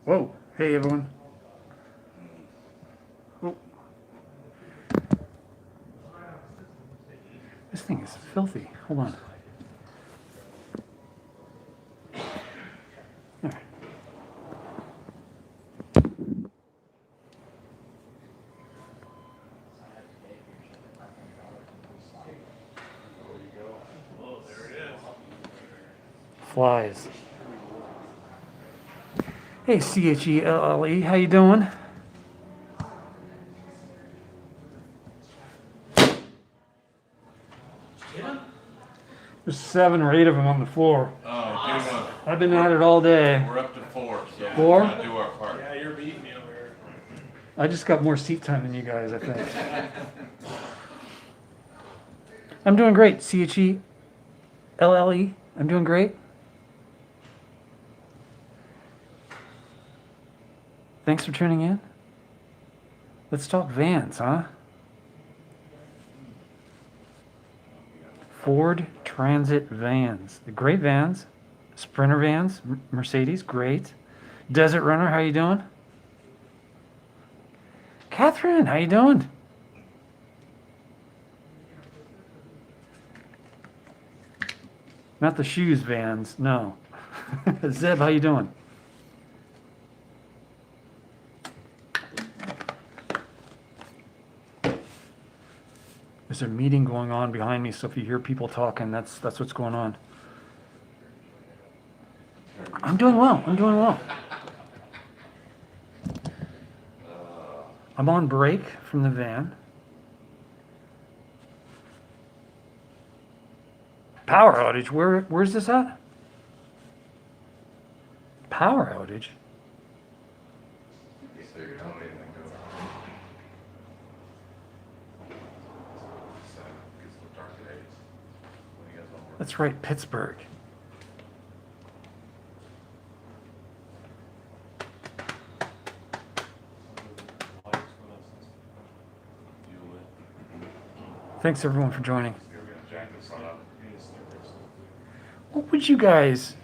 Whoa. Hey, everyone. Oh. This thing is filthy. Hold on. There. Flies. Hey, CHELLE, how you doing? There's 7 or 8 of them on the floor. Oh, I've been at it all day. we're up to 4, so 4? we're gonna do our part. Yeah, you're beating me over here. I just got more seat time than you guys, I think. I'm doing great, CHELLE. I'm doing great. Thanks for tuning in. Let's talk vans, huh? Ford Transit vans. The great vans. Sprinter vans. Mercedes, great. Desert Runner, how you doing? Catherine, how you doing? Not the shoes vans, no. Zeb, how you doing? There's a meeting going on behind me, so if you hear people talking, that's what's going on. I'm doing well. I'm doing well. I'm on break from the van. Power outage. Where's this at? Power outage. That's right, Pittsburgh. Thanks everyone for joining. What would you guys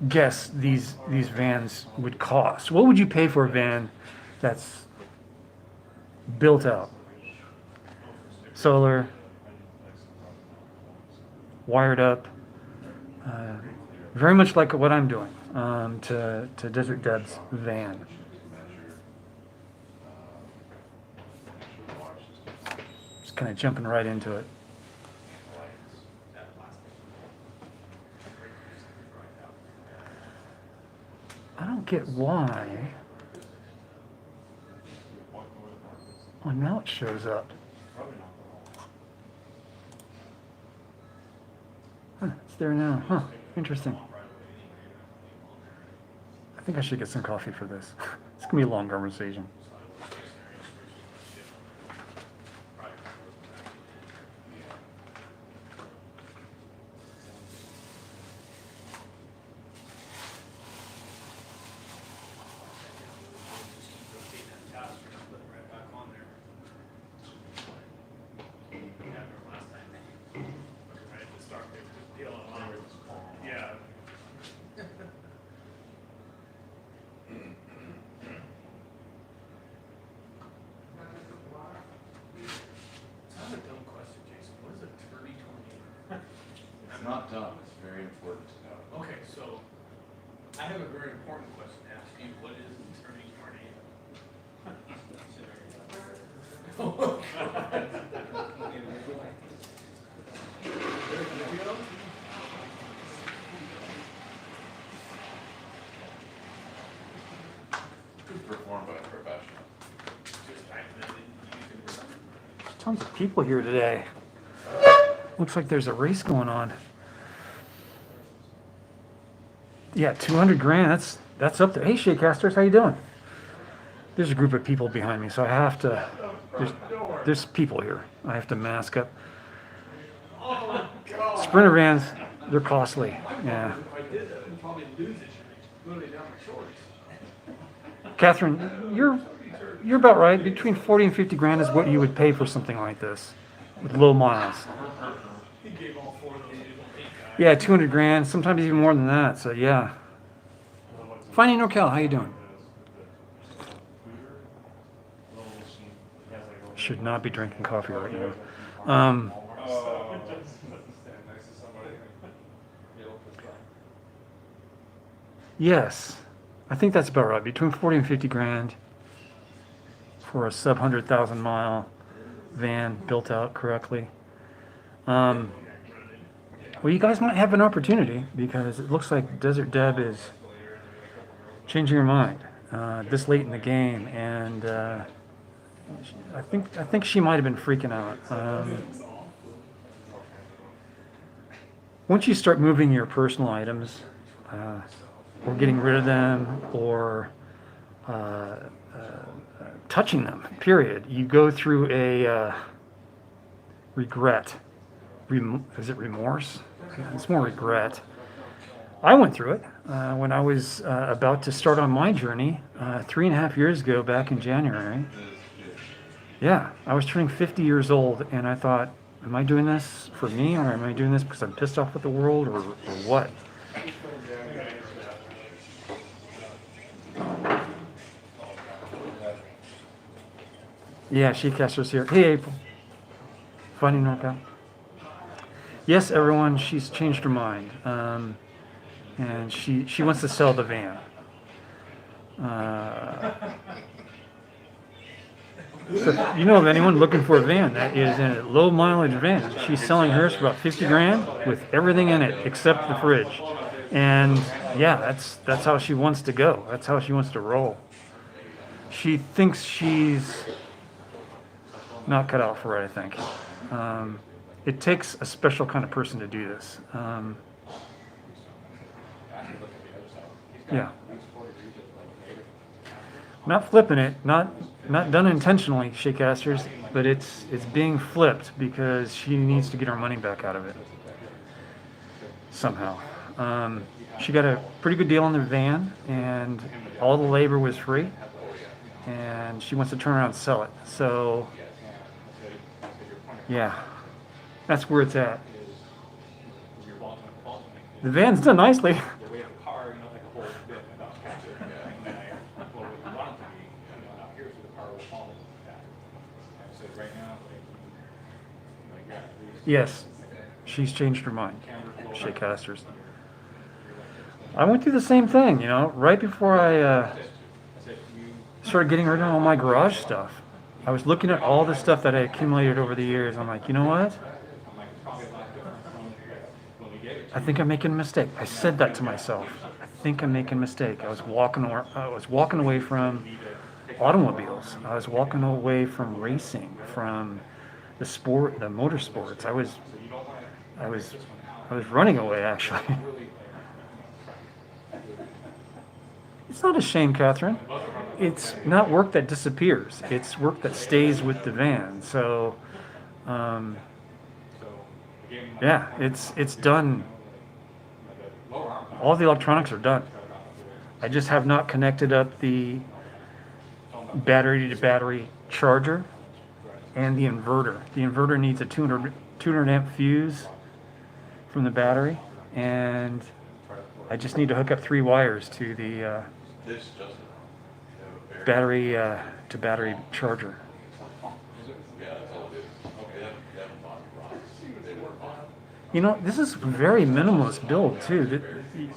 guess these vans would cost? What would you pay for a van that's built out? Solar, wired up, very much like what I'm doing to Desert Deb's van. Just kind of jumping right into it. I don't get why. Oh, now it shows up. Huh, it's there now. Huh, interesting. I think I should get some coffee for this. It's gonna be a long conversation. It's not dumb, it's very important to know. Okay, so I have a very important question to ask you. What is an attorney It's performed by a professional. Tons of people here today. Looks like there's a race going on. Yeah, 200 grand. That's up there. Hey, Shakecasters, how you doing? There's a group of people behind me, so I have to. There's people here. I have to mask up. Sprinter vans, they're costly. Yeah. Catherine, you're about right. Between 40 and 50 grand is what you would pay for something like this, with low miles. He gave all four of those people $8 guys. Yeah, 200 grand, sometimes even more than that. So yeah. Finding NorCal, how you doing? Should not be drinking coffee right now. Yes, I think that's about right. Between 40 and 50 grand for a sub 100,000 mile van built out correctly. Well, you guys might have an opportunity because it looks like Desert Deb is changing her mind this late in the game, and I think she might have been freaking out. Once you start moving your personal items, or getting rid of them, or touching them, period, you go through a regret. Is it remorse? It's more regret. I went through it when I was about to start on my journey 3.5 years ago, back in January. Yeah, I was turning 50 years old, and I thought, am I doing this for me, or am I doing this because I'm pissed off with the world, or what? Yeah, Sheepcaster's here. Hey, April. Finding NorCal. Yes, everyone, she's changed her mind. And she wants to sell the van. So if you know of anyone looking for a van that is in a low mileage van, she's selling hers for about 50 grand with everything in it except the fridge. And yeah, that's how she wants to go. That's how she wants to roll. She thinks she's not cut out for it, I think. It takes a special kind of person to do this. Yeah. Not flipping it, not done intentionally, Shakecasters, but it's being flipped because she needs to get her money back out of it somehow. She got a pretty good deal on the van, and all the labor was free, and she wants to turn around and sell it. So, yeah, that's where it's at. The van's done nicely. Yes, she's changed her mind, Shakecasters. I went through the same thing, right before I started getting rid of all my garage stuff. I was looking at all the stuff that I accumulated over the years. I'm like, you know what? I think I'm making a mistake. I said that to myself. I think I'm making a mistake. I was walking away from automobiles. I was walking away from racing, from the motorsports. I was running away, actually. It's not a shame, Catherine. It's not work that disappears. It's work that stays with the van. So, yeah, it's done. All the electronics are done. I just have not connected up the battery-to-battery charger and the inverter. The inverter needs a 200 amp fuse from the battery, and I just need to hook up 3 wires to the battery to battery charger. This is a very minimalist build too. That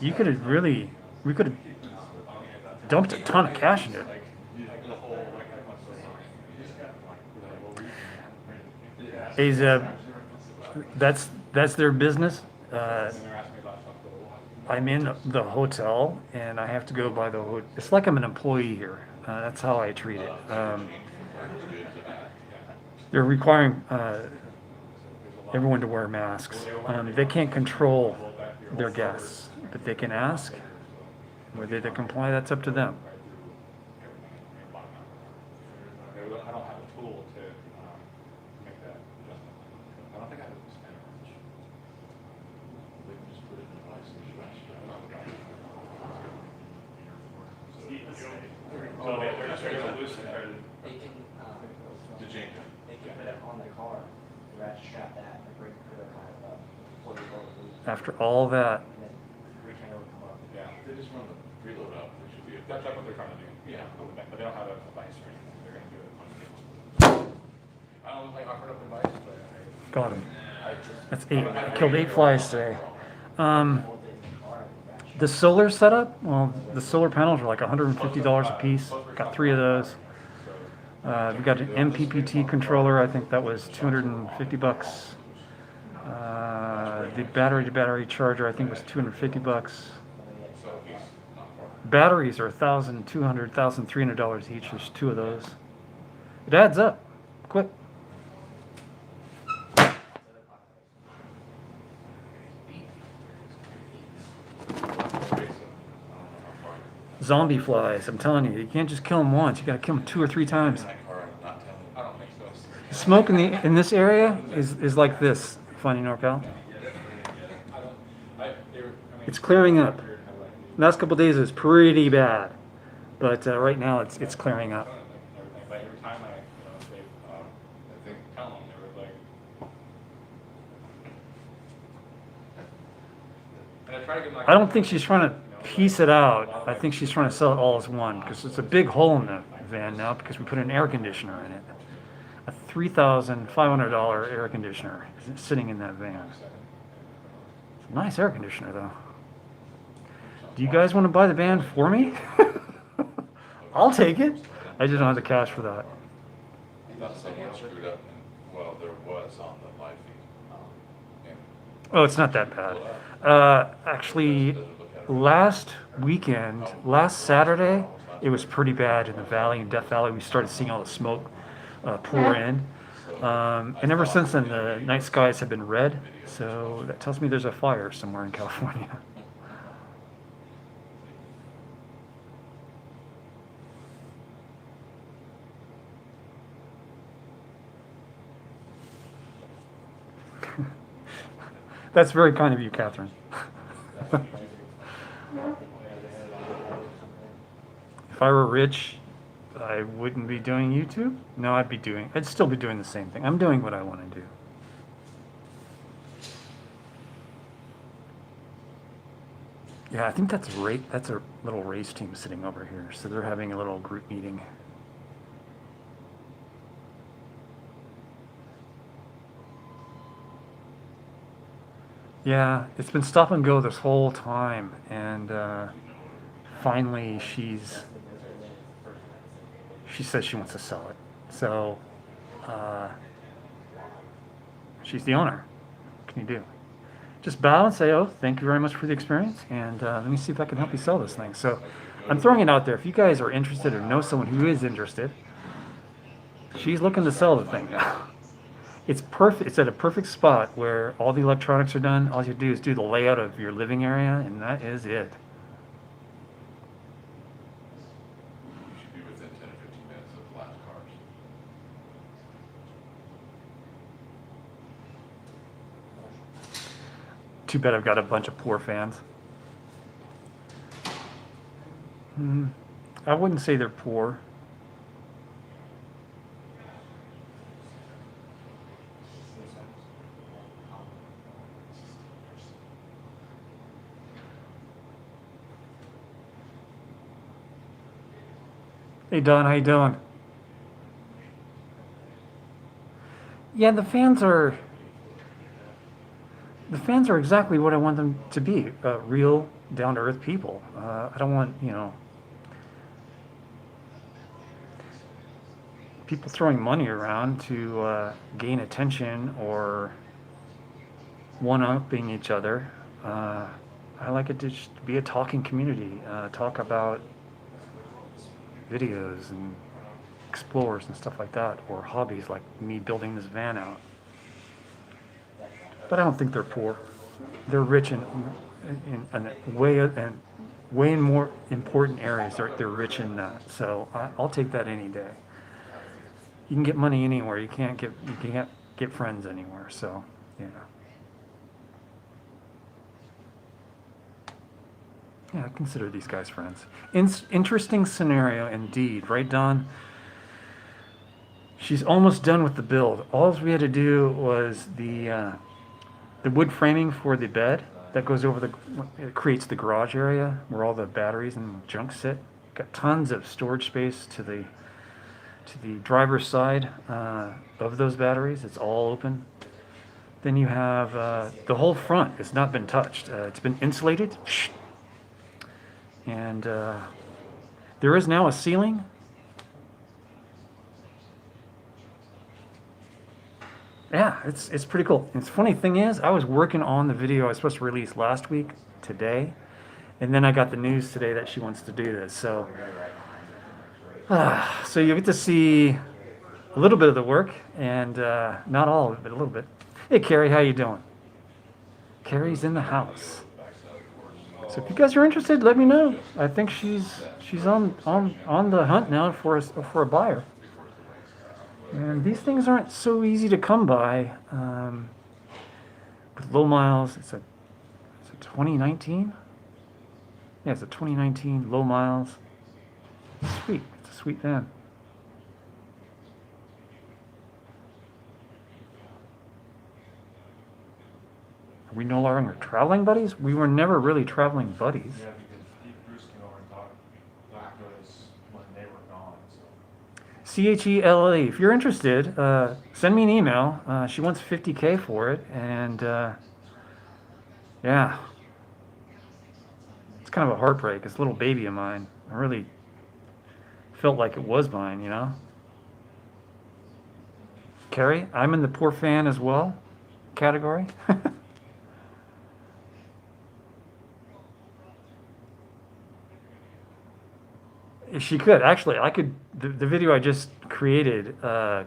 we could have dumped a ton of cash in it. Azeb, that's their business. I'm in the hotel, and I have to go by the hotel. It's like I'm an employee here. That's how I treat it. They're requiring everyone to wear masks. They can't control their guests, but they can ask. Whether they comply, that's up to them. I don't have a tool to make that adjustment. I don't think I have to spend much. We can just put it in the device and so they're just going to loosen it. They can, To change it. they can put it on the car, ratchet strap that, and bring put it kind of up. after all that. We can never come up, yeah. They just run the preload up, they should be. That's what they're trying to do. Yeah. But they don't have a device or anything, they're gonna do it on the table. I don't know if I offered up a device, but Got him. I just. That's 8. I killed 8 flies today. The solar setup, well, the solar panels are like $150 a piece. Got 3 of those. We got an MPPT controller. I think that was $250. The battery charger, I think, was $250. Batteries are $1,200, $1,300 each. There's 2 of those. It adds up quick. Zombie flies, I'm telling you, you can't just kill them once. You got to kill them 2 or 3 times. In that car, I'm not telling you. I don't think so. Smoke in this area is like this. Finding NorCal. It's clearing up. Last couple days it was pretty bad, but right now it's clearing up. But every time I think tell them, they were like. And I try to give them like. I don't think she's trying to piece it out. I think she's trying to sell it all as one because it's a big hole in the van now because we put an air conditioner in it. A $3,500 air conditioner is sitting in that van. It's a nice air conditioner though. Do you guys want to buy the van for me? I'll take it. I just don't have the cash for that. I thought someone screwed up, and, well, there was on the live feed. And Oh, it's not that bad. Actually, last weekend, last Saturday, it was pretty bad in the valley, in Death Valley. We started seeing all the smoke pour in. And ever since then, the night skies have been red. So that tells me there's a fire somewhere in California. That's very kind of you, Catherine. If I were rich, I wouldn't be doing YouTube. No, I'd still be doing the same thing. I'm doing what I want to do. Yeah, I think that's a little race team sitting over here. So they're having a little group meeting. Yeah, it's been stop and go this whole time, and finally she says she wants to sell it. So she's the owner. What can you do? Just bow and say, "Oh, thank you very much for the experience, and let me see if I can help you sell this thing." So I'm throwing it out there. If you guys are interested or know someone who is interested, she's looking to sell the thing now. It's perfect. It's at a perfect spot where all the electronics are done. All you have to do is do the layout of your living area, and that is it. you should be within 10 or 15 minutes of the last cars. Too bad I've got a bunch of poor fans. I wouldn't say they're poor. Hey Don, how you doing? Yeah, the fans are exactly what I want them to be. Real, down-to-earth people. I don't want, people throwing money around to gain attention or one-upping each other. I like it to just be a talking community. Talk about videos and explorers and stuff like that, or hobbies like me building this van out. But I don't think they're poor. They're rich in way more important areas. They're rich in that. So I'll take that any day. You can get money anywhere. You can't get friends anywhere. So yeah. Yeah, I consider these guys friends. Interesting scenario indeed, right, Don? She's almost done with the build. All we had to do was the the wood framing for the bed that goes over it creates the garage area where all the batteries and junk sit. Got tons of storage space to the driver's side of those batteries. It's all open. Then you have the whole front has not been touched. It's been insulated. And there is now a ceiling. Yeah, it's pretty cool. And the funny thing is, I was working on the video I was supposed to release last week, today, and then I got the news today that she wants to do this. So, so you get to see a little bit of the work, and not all of it, but a little bit. Hey, Carrie, how you doing? Carrie's in the house. So if you guys are interested, let me know. I think she's on the hunt now for a buyer. And these things aren't so easy to come by. With low miles, it's a 2019? Yeah, it's a 2019 low miles. Sweet, it's a sweet van. Are we no longer traveling buddies? We were never really traveling buddies. Yeah, because Bruce came over and talked back to us when they were gone, so. CHELLE. If you're interested, send me an email. She wants $50K for it, and yeah, it's kind of a heartbreak. It's a little baby of mine. I really felt like it was mine, you know. Carrie, I'm in the poor fan as well category. She could actually. I could. The video I just created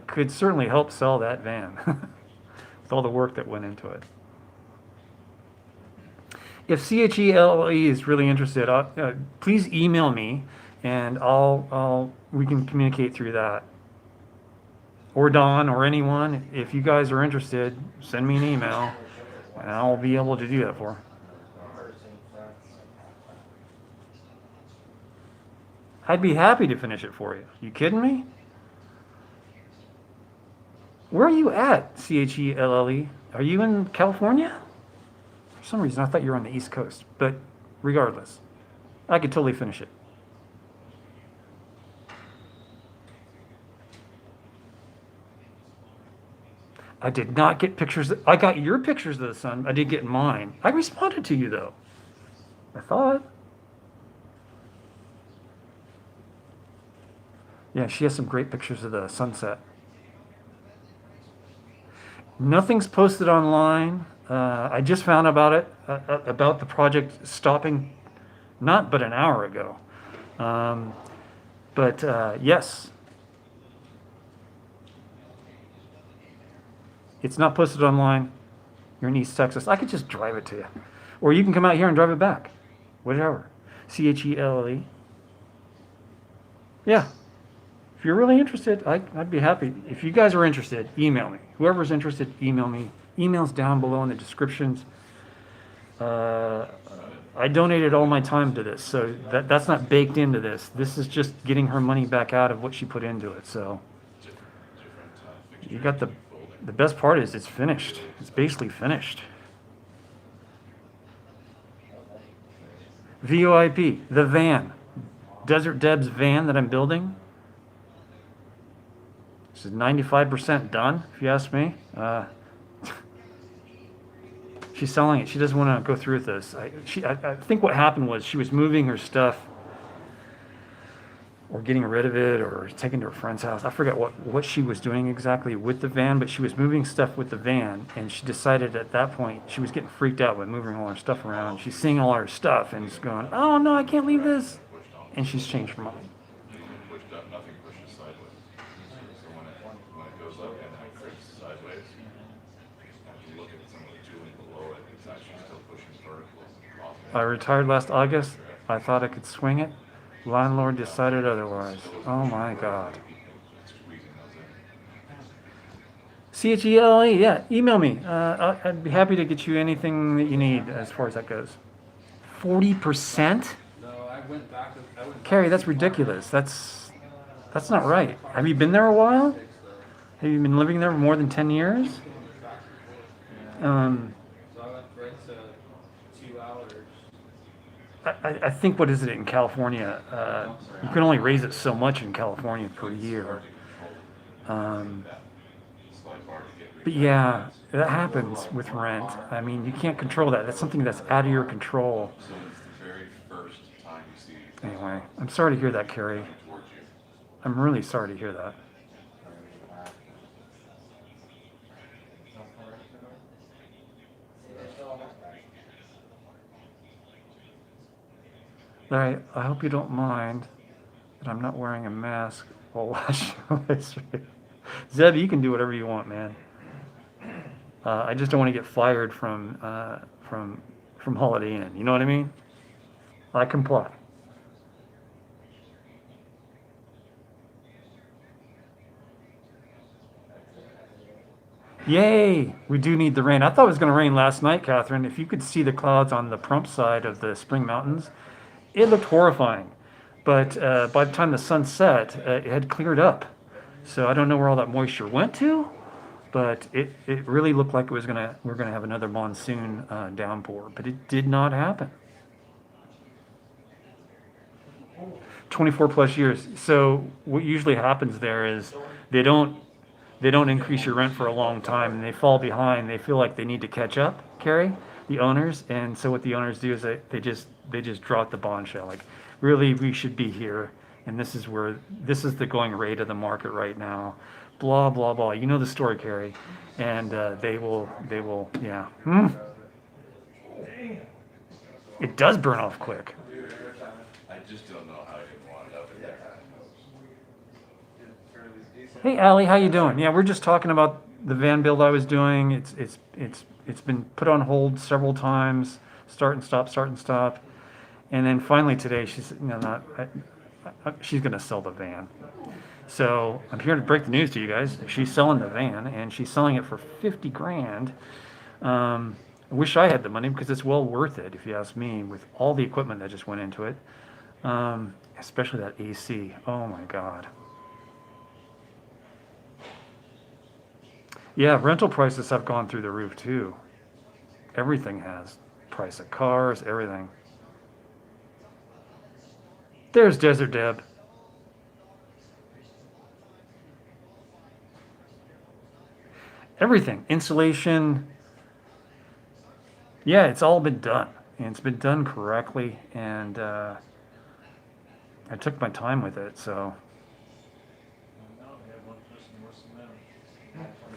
could certainly help sell that van with all the work that went into it. If CHELE is really interested, please email me, and we can communicate through that. Or Don, or anyone. If you guys are interested, send me an email, and I'll be able to do that for her. I'd be happy to finish it for you. You kidding me? Where are you at, CHELLE? Are you in California? For some reason, I thought you were on the East Coast. But regardless, I could totally finish it. I did not get pictures. I got your pictures of the sun. I did get mine. I responded to you, though. I thought. Yeah, she has some great pictures of the sunset. Nothing's posted online. I just found about it, about the project stopping, not but an hour ago. Yes. It's not posted online. You're in East Texas. I could just drive it to you. Or you can come out here and drive it back. Whatever. CHELLE. Yeah. If you're really interested, I'd be happy. If you guys are interested, email me. Whoever's interested, email me. Email's down below in the descriptions. I donated all my time to this, so that's not baked into this. This is just getting her money back out of what she put into it. So you got the best part is it's finished. It's basically finished. VOIP, the van. Desert Deb's van that I'm building. This is 95% done, if you ask me. She's selling it. She doesn't want to go through with this. I think what happened was she was moving her stuff or getting rid of it or taking it to her friend's house. I forgot what she was doing exactly with the van, but she was moving stuff with the van, and she decided at that point she was getting freaked out by moving all her stuff around. She's seeing all her stuff and is going, oh no, I can't leave this. And she's changed her mind. Pushed up, nothing pushes sideways. So when it goes up and then it creeps sideways, if you look at some of the tooling below it, it's actually still pushing vertical. I retired last August. I thought I could swing it. Landlord decided otherwise. Oh my God. CHELE, yeah, email me. I'd be happy to get you anything that you need as far as that goes. 40%? No, I went back. Carrie, that's ridiculous. That's not right. Have you been there a while? Have you been living there for more than 10 years? 2 hours. I think, what is it in California? You can only raise it so much in California per It's year. hard to control that slide bar to get rid But of. yeah, that happens with rent. I mean, you can't control that. That's something that's out of your control. So it's the very first time you see it Anyway, I'm sorry to hear that, Carrie. coming towards you. I'm really sorry to hear that. Larry, I hope you don't mind that I'm not wearing a mask while watching this. Zeb, you can do whatever you want, man. I just don't want to get fired from Holiday Inn. You know what I mean? I comply. Yay! We do need the rain. I thought it was going to rain last night, Catherine. If you could see the clouds on the Pahrump side of the Spring Mountains, it looked horrifying. But by the time the sun set, it had cleared up. So I don't know where all that moisture went to, but it really looked like we're gonna have another monsoon downpour. But it did not happen. 24 plus years. So what usually happens there is they don't increase your rent for a long time and they fall behind. They feel like they need to catch up, Carrie, the owners. And so what the owners do is they just drop the bombshell. Like, really, we should be here. And this is the going rate of the market right now. Blah, blah, blah. You know the story, Carrie. And they will, yeah. It does burn off quick. I just don't know how you wound up in there. Hey, Allie, how you doing? Yeah, we're just talking about the van build I was doing. It's been put on hold several times. Start and stop. And then finally today, she's she's gonna sell the van. So I'm here to break the news to you guys. She's selling the van, and she's selling it for 50 grand. I wish I had the money because it's well worth it, if you ask me, with all the equipment that just went into it. Especially that AC. Oh my God. Yeah, rental prices have gone through the roof too. Everything has. Price of cars, everything. There's Desert Deb. Everything. Insulation. Yeah, it's all been done. And it's been done correctly. And I took my time with it, so.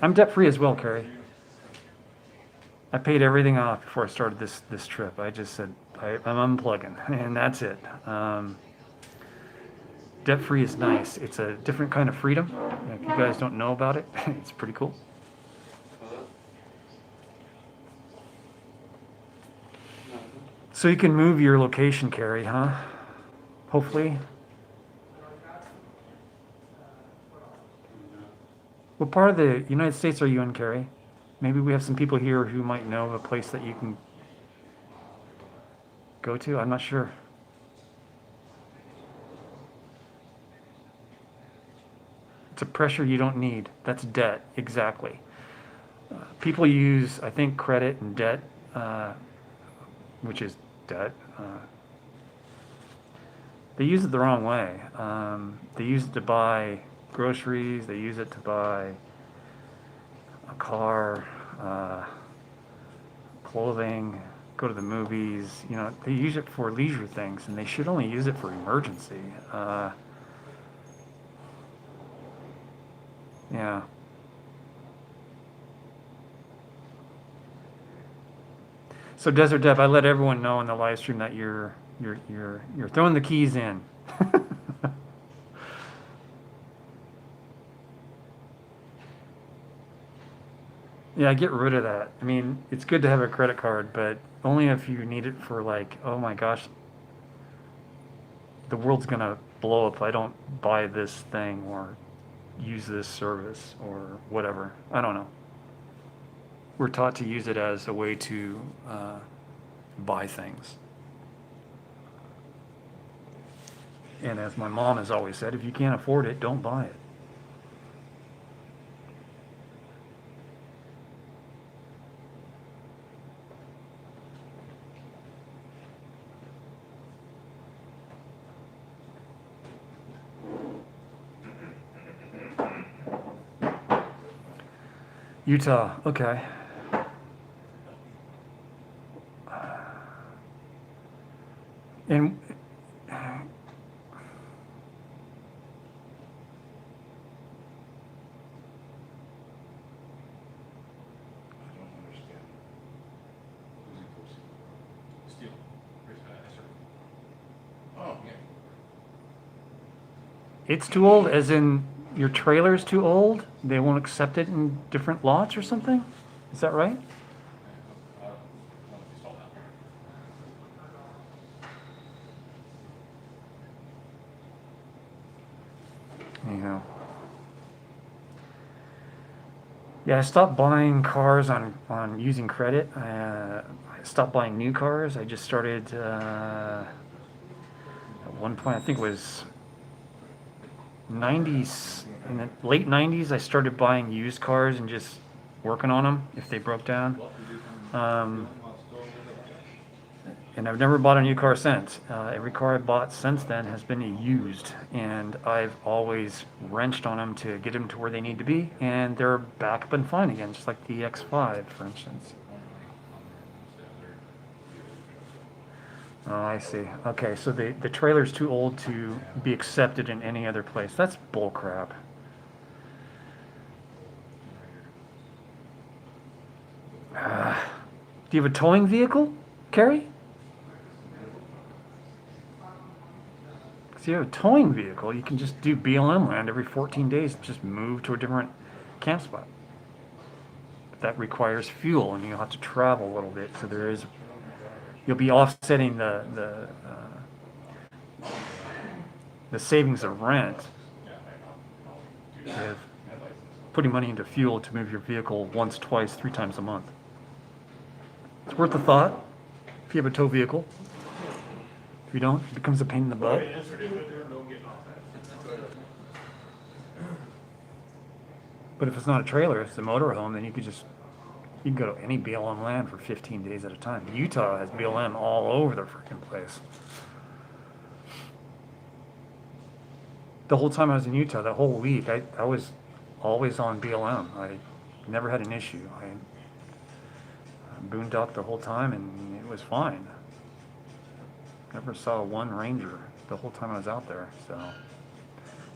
I'm debt free as well, Carrie. I paid everything off before I started this trip. I just said, I'm unplugging, and that's it. Debt free is nice. It's a different kind of freedom. If you guys don't know about it, it's pretty cool. So you can move your location, Carrie, huh? Hopefully. What part of the United States are you in, Carrie? Maybe we have some people here who might know of a place that you can go to. I'm not sure. It's a pressure you don't need. That's debt, exactly. People use, I think, credit and debt, which is debt. They use it the wrong way. They use it to buy groceries. They use it to buy a car, clothing, go to the movies. You know, they use it for leisure things, and they should only use it for emergency. Yeah. So Desert Deb, I let everyone know in the live stream that you're throwing the keys in. Yeah, get rid of that. I mean, it's good to have a credit card, but only if you need it for, like, oh my gosh, the world's gonna blow up if I don't buy this thing or use this service or whatever. I don't know. We're taught to use it as a way to buy things. And as my mom has always said, if you can't afford it, don't buy it. Utah, okay. And I don't understand. Losing folks. Steel. Oh, yeah. it's too old, as in your trailer's too old? They won't accept it in different lots or something? Is that right? Anyhow. Yeah, I stopped buying cars on using credit. I stopped buying new cars. I just started, at one point, I think it was 90s, in the late 90s, I started buying used cars and just working on them if they broke down. And I've never bought a new car since. Every car I bought since then has been a used, and I've always wrenched on them to get them to where they need to be, and they're back up and fine again, just like the X5, for instance. Oh, I see. Okay, so the trailer's too old to be accepted in any other place. That's bull crap. Do you have a towing vehicle, Carrie? If you have a towing vehicle, you can just do BLM land every 14 days, just move to a different camp spot. But that requires fuel, and you'll have to travel a little bit, so you'll be offsetting the savings of rent with putting money into fuel to move your vehicle once, twice, 3 times a month. It's worth a thought if you have a tow vehicle. If you don't, it becomes a pain in the butt. But if it's not a trailer, if it's a motorhome, then you can go to any BLM land for 15 days at a time. Utah has BLM all over the freaking place. The whole time I was in Utah, that whole week, I was always on BLM. I never had an issue. I boondocked the whole time, and it was fine. Never saw one ranger the whole time I was out there. So,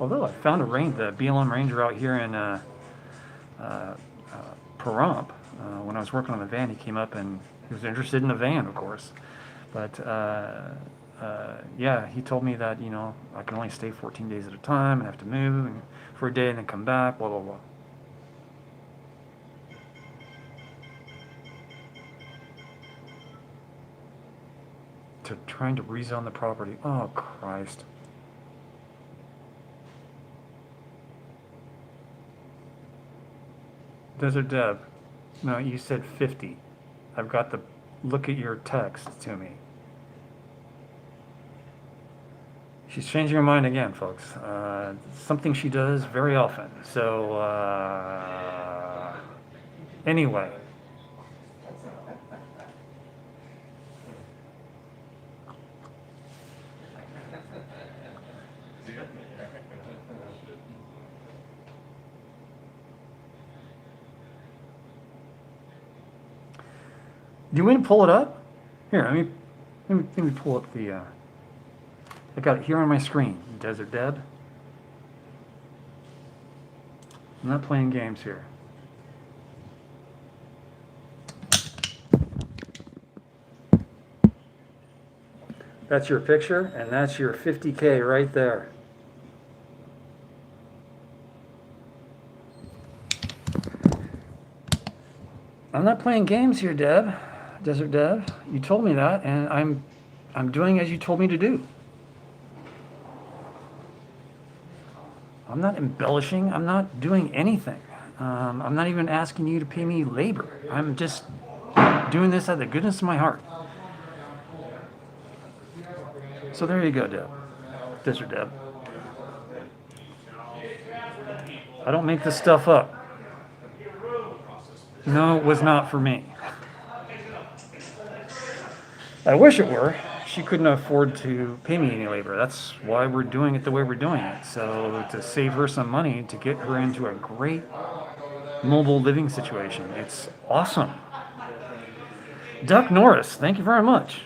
although I found the BLM ranger out here in Pahrump. When I was working on the van, he came up and he was interested in the van, of course. But yeah, he told me that I can only stay 14 days at a time and have to move for a day and then come back. Blah blah blah. To trying to rezone the property. Oh, Christ. Desert Deb. No, you said 50. I've got the look at your text to me. She's changing her mind again, folks. Something she does very often. So, anyway. Do you want me to pull it up? Here, let me pull up the. I got it here on my screen. Desert Deb. I'm not playing games here. That's your picture, and that's your 50K right there. I'm not playing games here, Deb. Desert Deb. You told me that, and I'm doing as you told me to do. I'm not embellishing. I'm not doing anything. I'm not even asking you to pay me labor. I'm just doing this out of the goodness of my heart. So there you go, Deb. Desert Deb. I don't make this stuff up. No, it was not for me. I wish it were. She couldn't afford to pay me any labor. That's why we're doing it the way we're doing it. So to save her some money, to get her into a great mobile living situation. It's awesome. Duck Norris, thank you very much.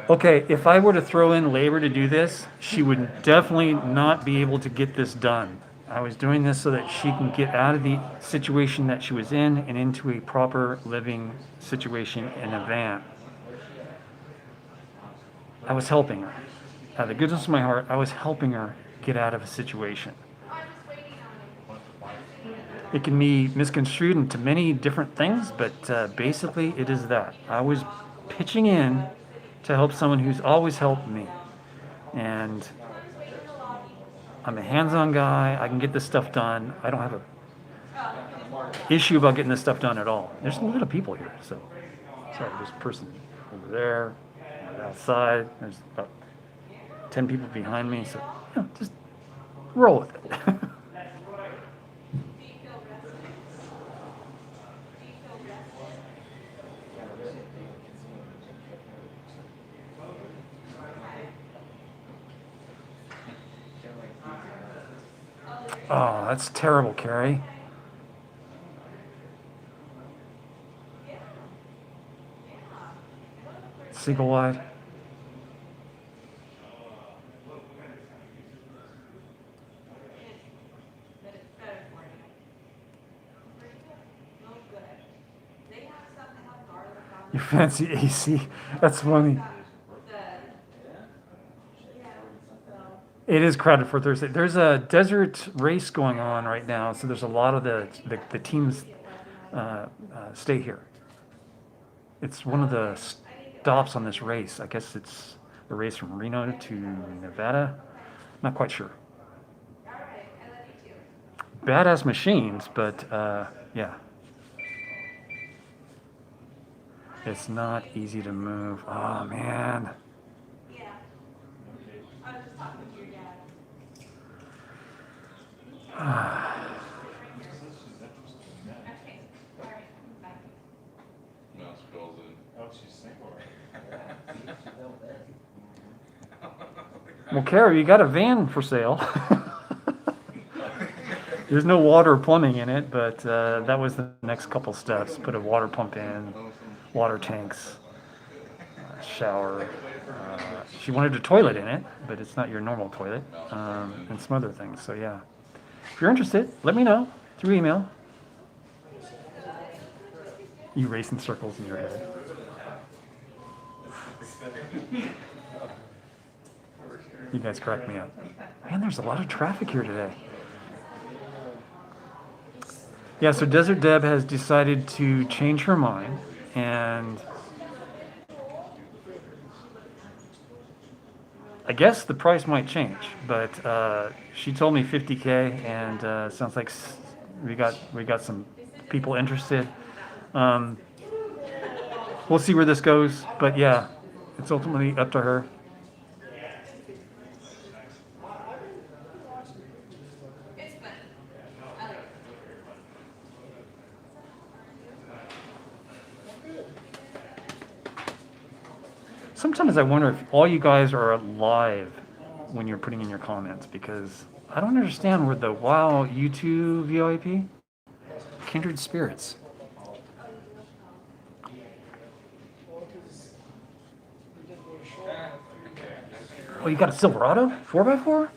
Okay, if I were to throw in labor to do this, she would definitely not be able to get this done. I was doing this so that she can get out of the situation that she was in and into a proper living situation in a van. I was helping her. Out of the goodness of my heart, I was helping her get out of a situation. It can be misconstrued into many different things, but basically it is that. I was pitching in to help someone who's always helped me. And I'm a hands-on guy. I can get this stuff done. I don't have a issue about getting this stuff done at all. There's a lot of people here, so sorry, there's a person over there, outside. There's about 10 people behind me, so just roll with it. Oh, that's terrible, Carrie. Single wide. You fancy AC? That's funny. It is crowded for Thursday. There's a desert race going on right now, so there's a lot of the teams stay here. It's one of the stops on this race. I guess it's the race from Reno to Nevada. Not quite sure. Badass machines, but yeah. It's not easy to move. Oh, man. Mouse calls in. Oh, she's single. Well, Carrie, you got a van for sale. There's no water or plumbing in it, but that was the next couple steps. Put a water pump in, water tanks, shower. She wanted a toilet in it, but it's not your normal toilet, and some other things. So yeah, if you're interested, let me know through email. You race in circles in your head. You guys crack me up. Man, there's a lot of traffic here today. Yeah, so Desert Deb has decided to change her mind, and I guess the price might change, but she told me 50K, and sounds like we got some people interested. We'll see where this goes, but yeah, it's ultimately up to her. Sometimes I wonder if all you guys are live when you're putting in your comments, because I don't understand where the wow YouTube VoIP kindred spirits. Oh, you got a Silverado 4x4?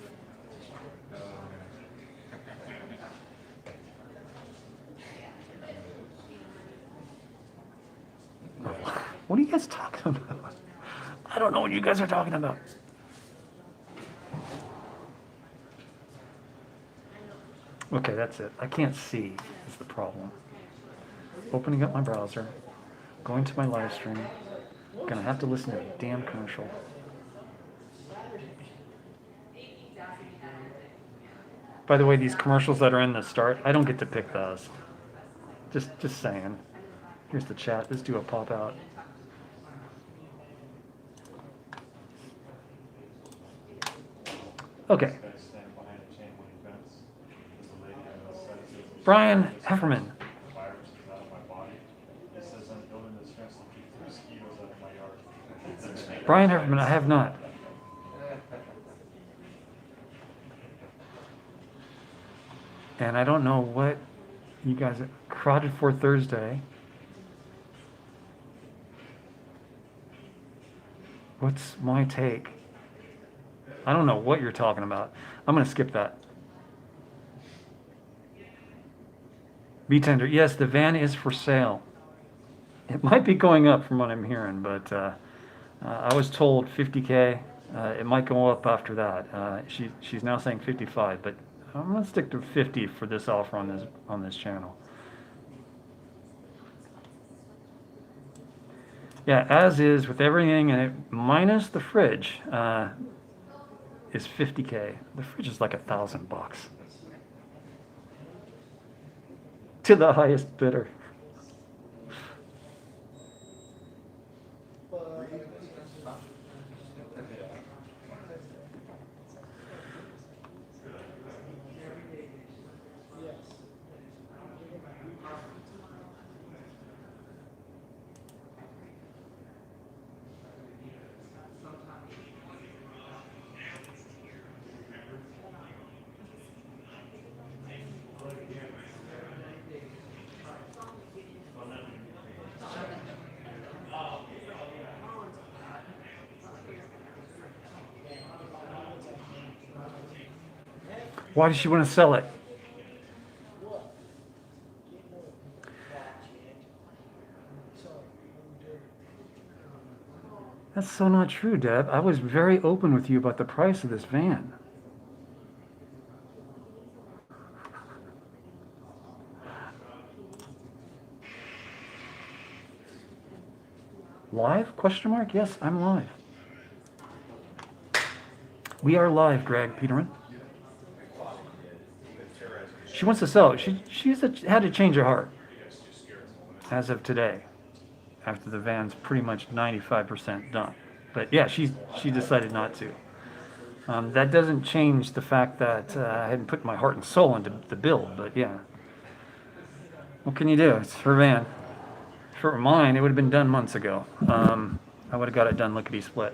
What are you guys talking about? I don't know what you guys are talking about. Okay, that's it. I can't see is the problem. Opening up my browser, going to my live stream. Gonna have to listen to a damn commercial. By the way, these commercials that are in the start, I don't get to pick those. Just saying. Here's the chat. Let's do a pop out. Okay. Brian Hefferman. Brian Hefferman, I have not. And I don't know what you guys crowded for Thursday. What's my take? I don't know what you're talking about. I'm going to skip that. B-Tender, yes, the van is for sale. It might be going up from what I'm hearing, but I was told 50K. It might go up after that. She's now saying 55, but I'm gonna stick to 50 for this offer on this channel. Yeah, as is with everything in it, minus the fridge, is 50K. The fridge is like $1,000 to the highest bidder. Why does she want to sell it? That's so not true, Deb. I was very open with you about the price of this van. Live? Question mark? Yes, I'm live. We are live, Greg Peterman. She wants to sell it. She's had to change her heart as of today, after the van's pretty much 95% done. But yeah, she decided not to. That doesn't change the fact that I hadn't put my heart and soul into the build, but yeah. What can you do? It's her van. If it were mine, it would have been done months ago. I would have got it done lickety-split.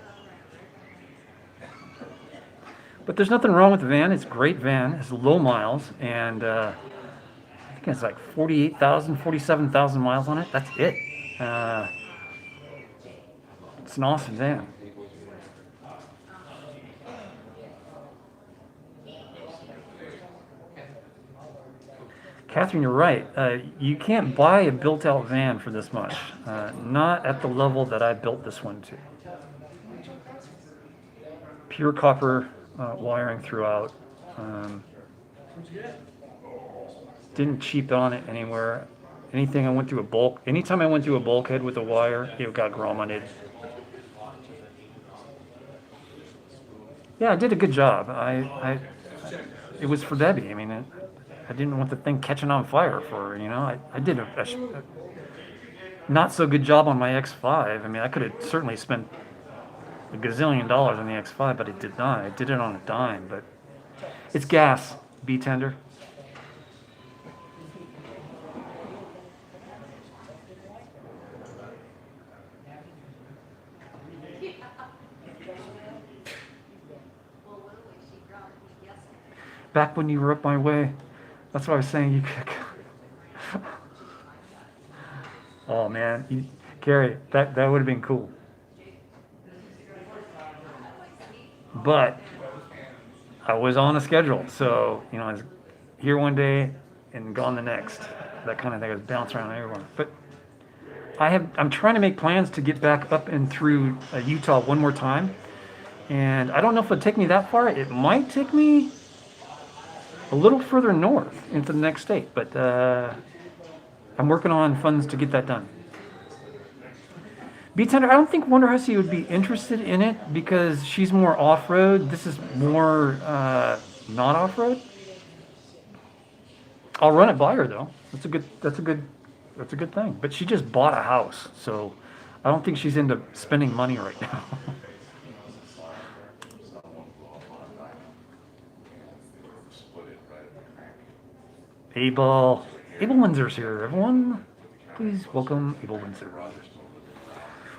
But there's nothing wrong with the van. It's a great van. It's low miles, and I think it's like 48,000, 47,000 miles on it. That's it. It's an awesome van. Catherine, you're right. You can't buy a built-out van for this much. Not at the level that I built this one to. Pure copper wiring throughout. Didn't cheap on it anywhere. Anytime I went through a bulkhead with a wire, it got grommeted. Yeah, I did a good job. It was for Debbie. I mean, I didn't want the thing catching on fire for her, you know. I did a not so good job on my X5. I mean, I could have certainly spent a gazillion dollars on the X5, but it did not. I did it on a dime, but it's gas, B-Tender. Back when you were up my way, that's what I was saying. You could. Oh man, Carrie, that would have been cool. But I was on a schedule, so you know, I was here one day and gone the next. That kind of thing. I was bouncing around everywhere. But I'm trying to make plans to get back up and through Utah one more time, and I don't know if it'll take me that far. It might take me a little further north into the next state, but I'm working on funds to get that done. B-Tender, I don't think Wonder Hussy would be interested in it because she's more off-road. This is more not off-road. I'll run it by her though. That's a good thing. But she just bought a house, so I don't think she's into spending money right now. Abel Windsor's here. Everyone, please welcome Abel Windsor.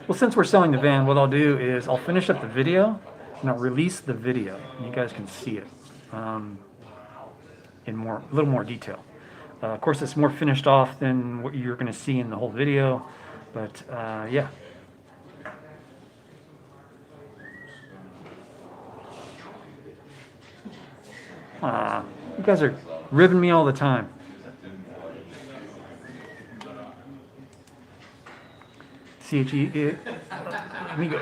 Well, since we're selling the van, what I'll do is I'll finish up the video and I'll release the video. And you guys can see it in a little more detail. Of course, it's more finished off than what you're going to see in the whole video, but yeah. You guys are ribbing me all the time. CHE. Let me go.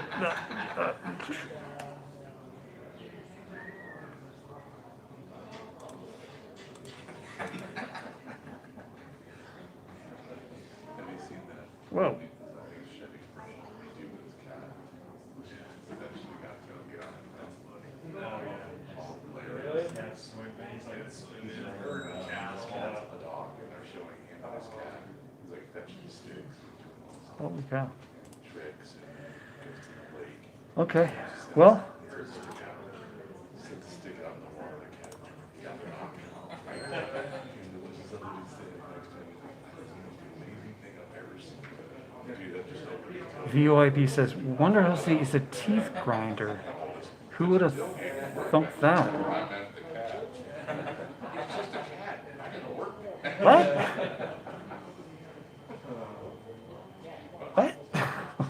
Whoa. Holy cow. Okay, well. VOIP says, wonder how it's a teeth grinder. Who would have thumped that? What? What?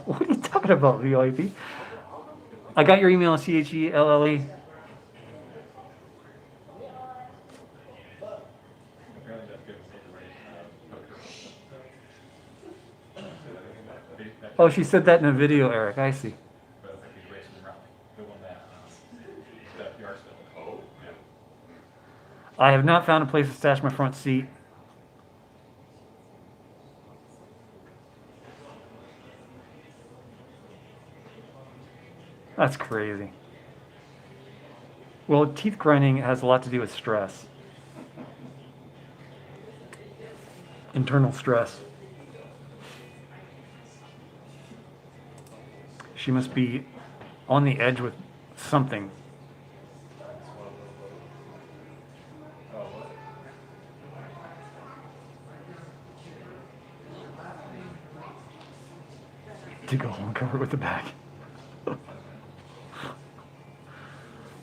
What are you talking about, VOIP? I got your email, CHELLE. Oh, she said that in a video, Eric. I see. I have not found a place to stash my front seat. That's crazy. Well, teeth grinding has a lot to do with stress. Internal stress. She must be on the edge with something. To go home, cover it with the bag.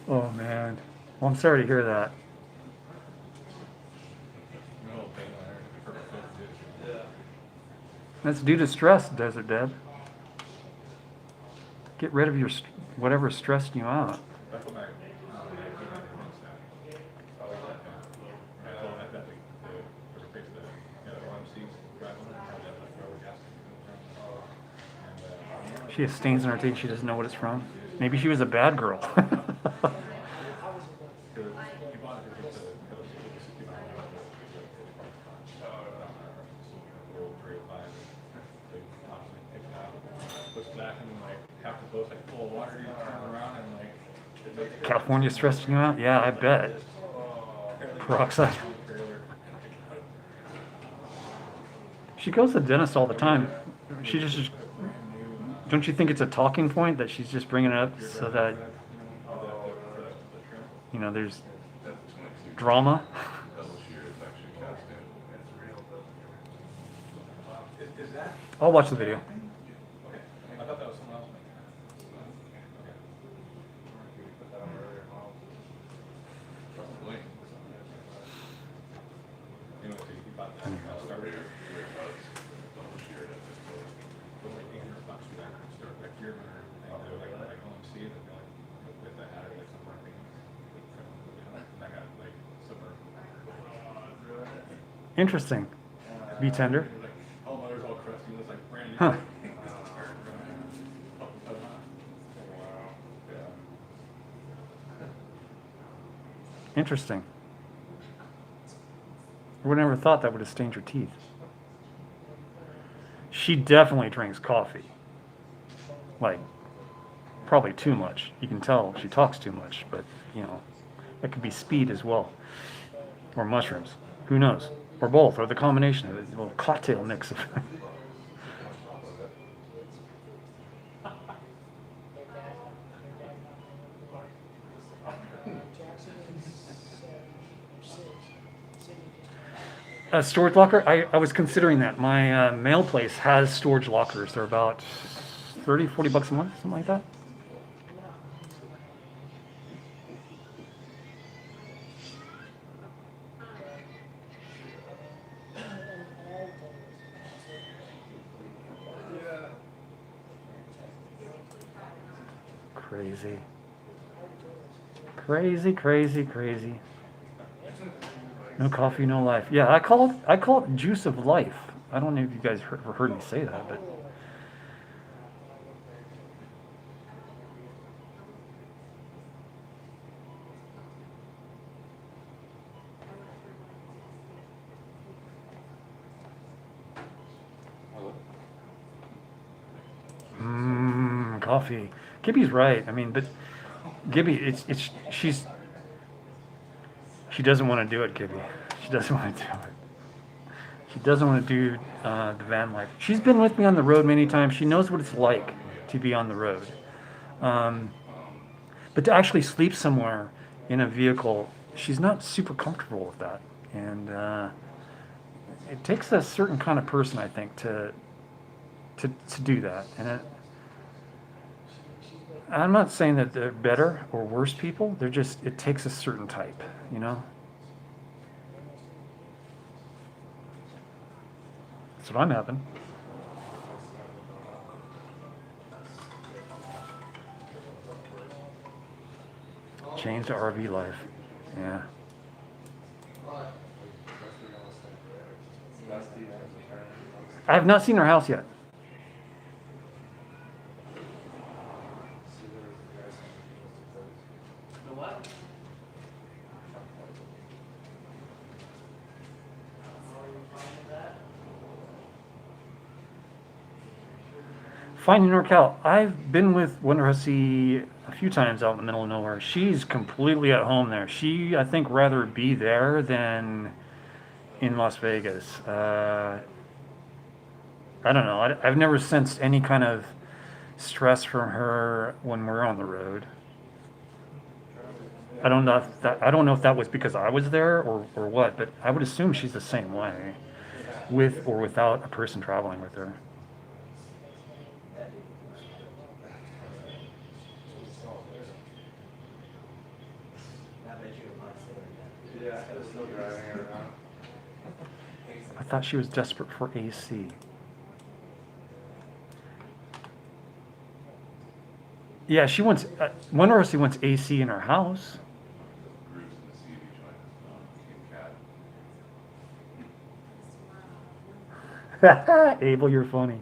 Oh man. Well, I'm sorry to hear that. That's due to stress, Desert Deb. Get rid of your whatever's stressing you out. She has stains on her teeth. She doesn't know what it's from. Maybe she was a bad girl. California stressing you out? Yeah, I bet. Peroxide. She goes to the dentist all the time. She just don't you think it's a talking point that she's just bringing it up so that, you know, there's drama? I'll watch the video. Interesting. Be tender. Huh. Interesting. I would never thought that would have stained your teeth. She definitely drinks coffee. Like, probably too much. You can tell she talks too much, but, you know, that could be speed as well. Or mushrooms. Who knows? Or both, or the combination of it. A little cocktail mix of it. A storage locker? I was considering that. My mail place has storage lockers. They're about 30, 40 bucks a month, something like that. Crazy. Crazy, crazy, crazy. No coffee, no life. Yeah, I call it juice of life. I don't know if you guys ever heard me say that, but coffee. Gibby's right. I mean, but Gibby, she doesn't want to do it, Gibby. She doesn't want to do it. She doesn't want to do the van life. She's been with me on the road many times. She knows what it's like to be on the road. But to actually sleep somewhere in a vehicle, she's not super comfortable with that. And it takes a certain kind of person, I think, to do that. And I'm not saying that they're better or worse people. They're just, it takes a certain type, you know? That's what I'm having. Change to RV life. Yeah. I have not seen her house yet. Finding NorCal. I've been with Wonder Hussey a few times out in the middle of nowhere. She's completely at home there. She, I think, rather be there than in Las Vegas. I don't know. I've never sensed any kind of stress from her when we're on the road. I don't know if that was because I was there or what, but I would assume she's the same way, with or without a person traveling with her. I thought she was desperate for AC. Yeah, she wants. Wonder Hussey wants AC in her house. Grooves in the CV joint, King Cat. Abel, you're funny.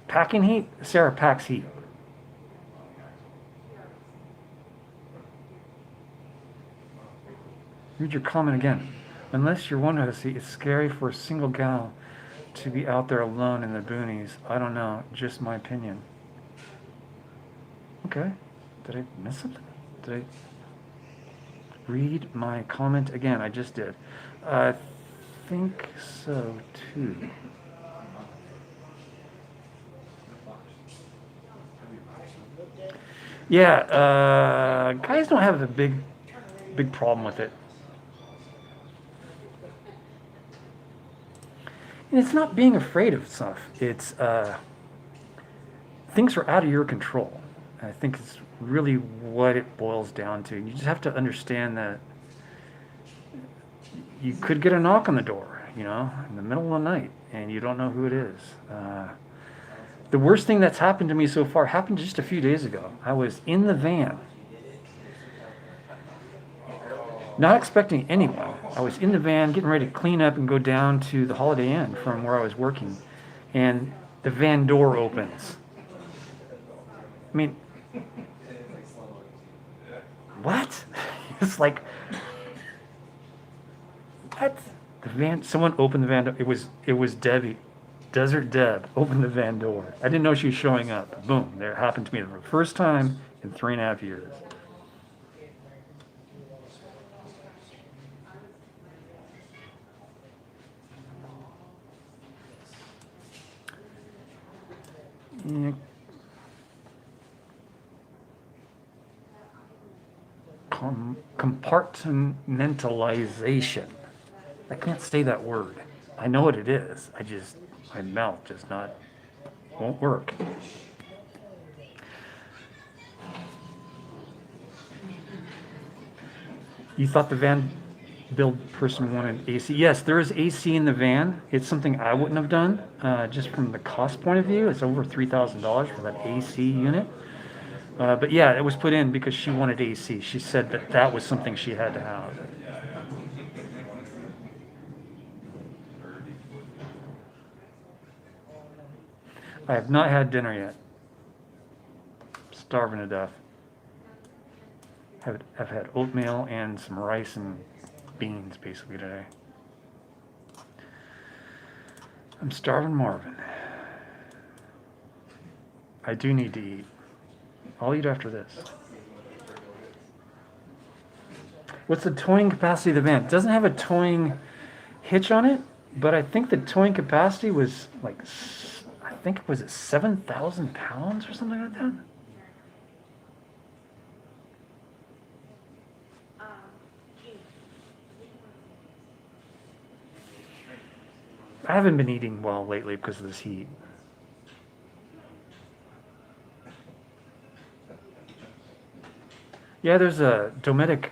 Packing heat? Sarah packs heat. Read your comment again. Unless you're Wonder Hussey, it's scary for a single gal to be out there alone in the boonies. I don't know, just my opinion. Okay. Did I miss something? Did I read my comment again? I just did. I think so too. Yeah, guys don't have a big problem with it. And it's not being afraid of stuff. It's things are out of your control. I think it's really what it boils down to. You just have to understand that you could get a knock on the door, you know, in the middle of the night, and you don't know who it is. The worst thing that's happened to me so far happened just a few days ago. I was in the van, not expecting anyone. I was in the van getting ready to clean up and go down to the Holiday Inn from where I was working, and the van door opens. I mean, what? It's like, what? The van, someone opened the van door. It was Debbie. Desert Deb opened the van door. I didn't know she was showing up. Boom, there it happened to me the first time in 3.5 years. Yeah. Compartmentalization. I can't say that word. I know what it is. My mouth just won't work. You thought the van build person wanted AC? Yes, there is AC in the van. It's something I wouldn't have done. Just from the cost point of view, it's over $3,000 for that AC unit. But yeah, it was put in because she wanted AC. She said that that was something she had to have. I have not had dinner yet. Starving to death. I've had oatmeal and some rice and beans basically today. I'm starving Marvin. I do need to eat. I'll eat after this. What's the towing capacity of the van? It doesn't have a towing hitch on it, but I think the towing capacity was like, I think it was at 7,000 pounds or something like that. I haven't been eating well lately because of this heat. Yeah, there's a Dometic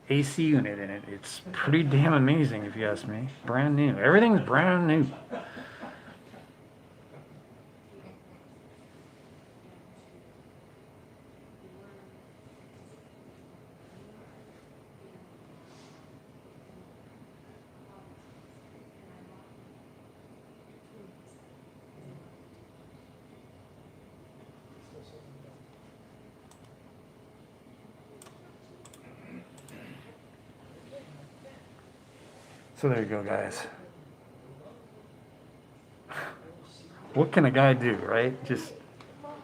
AC unit in it. It's pretty damn amazing if you ask me. Brand new. Everything's brand new. So there you go, guys. What can a guy do, right? Just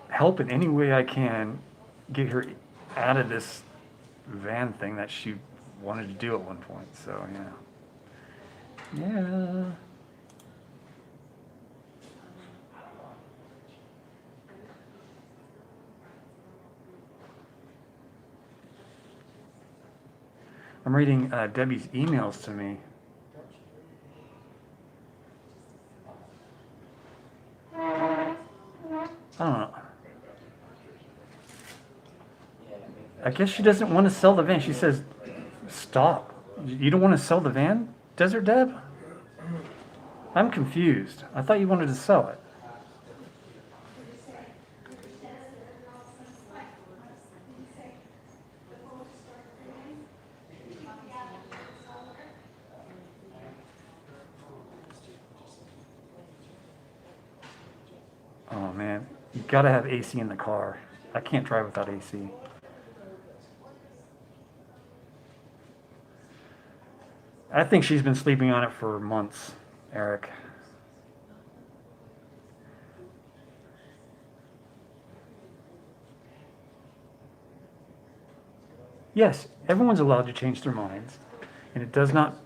help in any way I can get her out of this van thing that she wanted to do at one point. So, yeah. Yeah. I'm reading Debbie's emails to me. I don't know. I guess she doesn't want to sell the van. She says, stop. You don't want to sell the van, Desert Deb? I'm confused. I thought you wanted to sell it. Oh man, you gotta have AC in the car. I can't drive without AC. I think she's been sleeping on it for months, Eric. Yes, everyone's allowed to change their minds, and it does not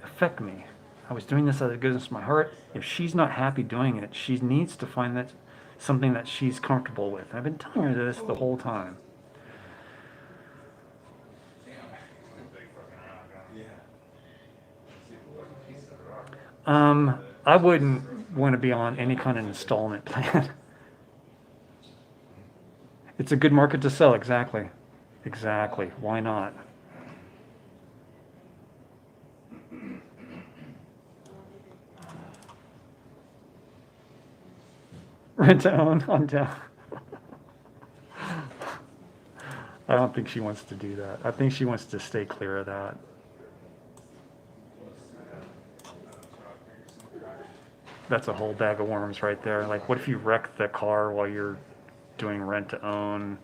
affect me. I was doing this out of the goodness of my heart. If she's not happy doing it, she needs to find that something that she's comfortable with. And I've been telling her this the whole time. I wouldn't want to be on any kind of installment plan. It's a good market to sell, exactly. Exactly. Why not? Rent to own on down. I don't think she wants to do that. I think she wants to stay clear of that. That's a whole bag of worms right there. Like, what if you wreck the car while you're doing rent to own?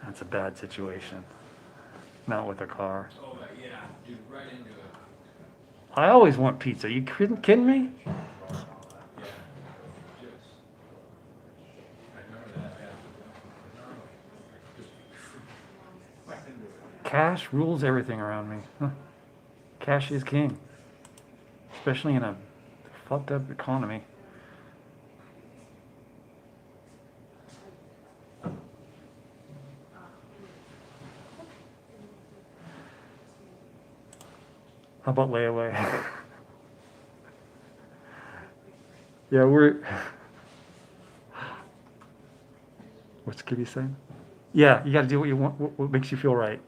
That's a bad situation. Not with a car. Oh, yeah, dude, right into it. I always want pizza. You kidding me? Yeah. Just. I remember that, yeah. Right into it. Cash rules everything around me. Huh. Cash is king. Especially in a fucked up economy. How about layaway? Yeah, we're. What's Kitty saying? Yeah, you got to do what you want. What makes you feel right.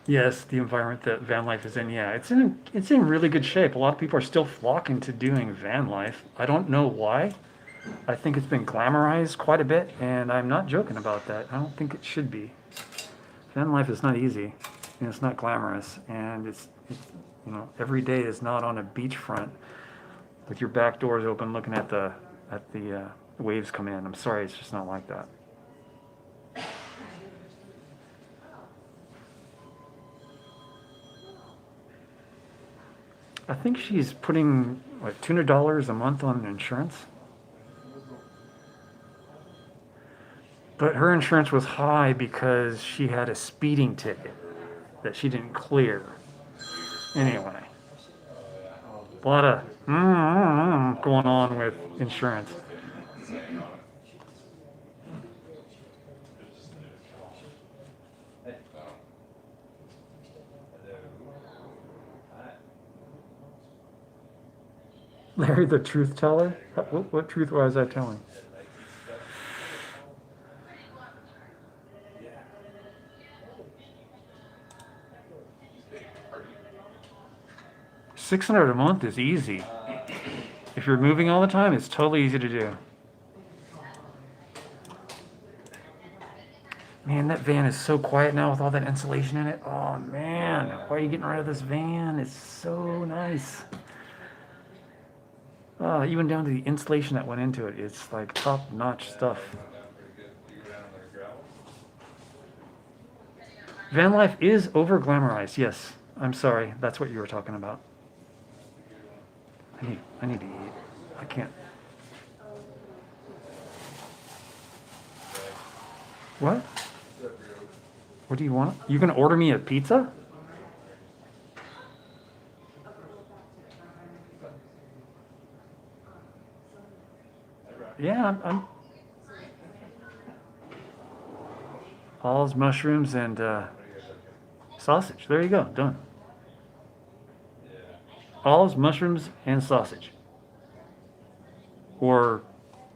Yes, the environment that van life is in. Yeah, it's in really good shape. A lot of people are still flocking to doing van life. I don't know why. I think it's been glamorized quite a bit, and I'm not joking about that. I don't think it should be. Van life is not easy, and it's not glamorous, and every day is not on a beachfront with your back doors open, looking at the waves come in. I'm sorry, it's just not like that. I think she's putting like $200 a month on insurance. But her insurance was high because she had a speeding ticket that she didn't clear. Anyway, a lot of going on with insurance. Larry, the truth teller? What truth was I telling? $600 a month is easy. If you're moving all the time, it's totally easy to do. Man, that van is so quiet now with all that insulation in it. Oh man, why are you getting rid of this van? It's so nice. Even down to the insulation that went into it, it's like top-notch stuff. Van life is over-glamorized, yes. I'm sorry, that's what you were talking about. I need to eat. I can't. What? What do you want? You gonna order me a pizza? Yeah, I'm olives, mushrooms, and sausage. There you go, done. Olives, mushrooms, and sausage. Or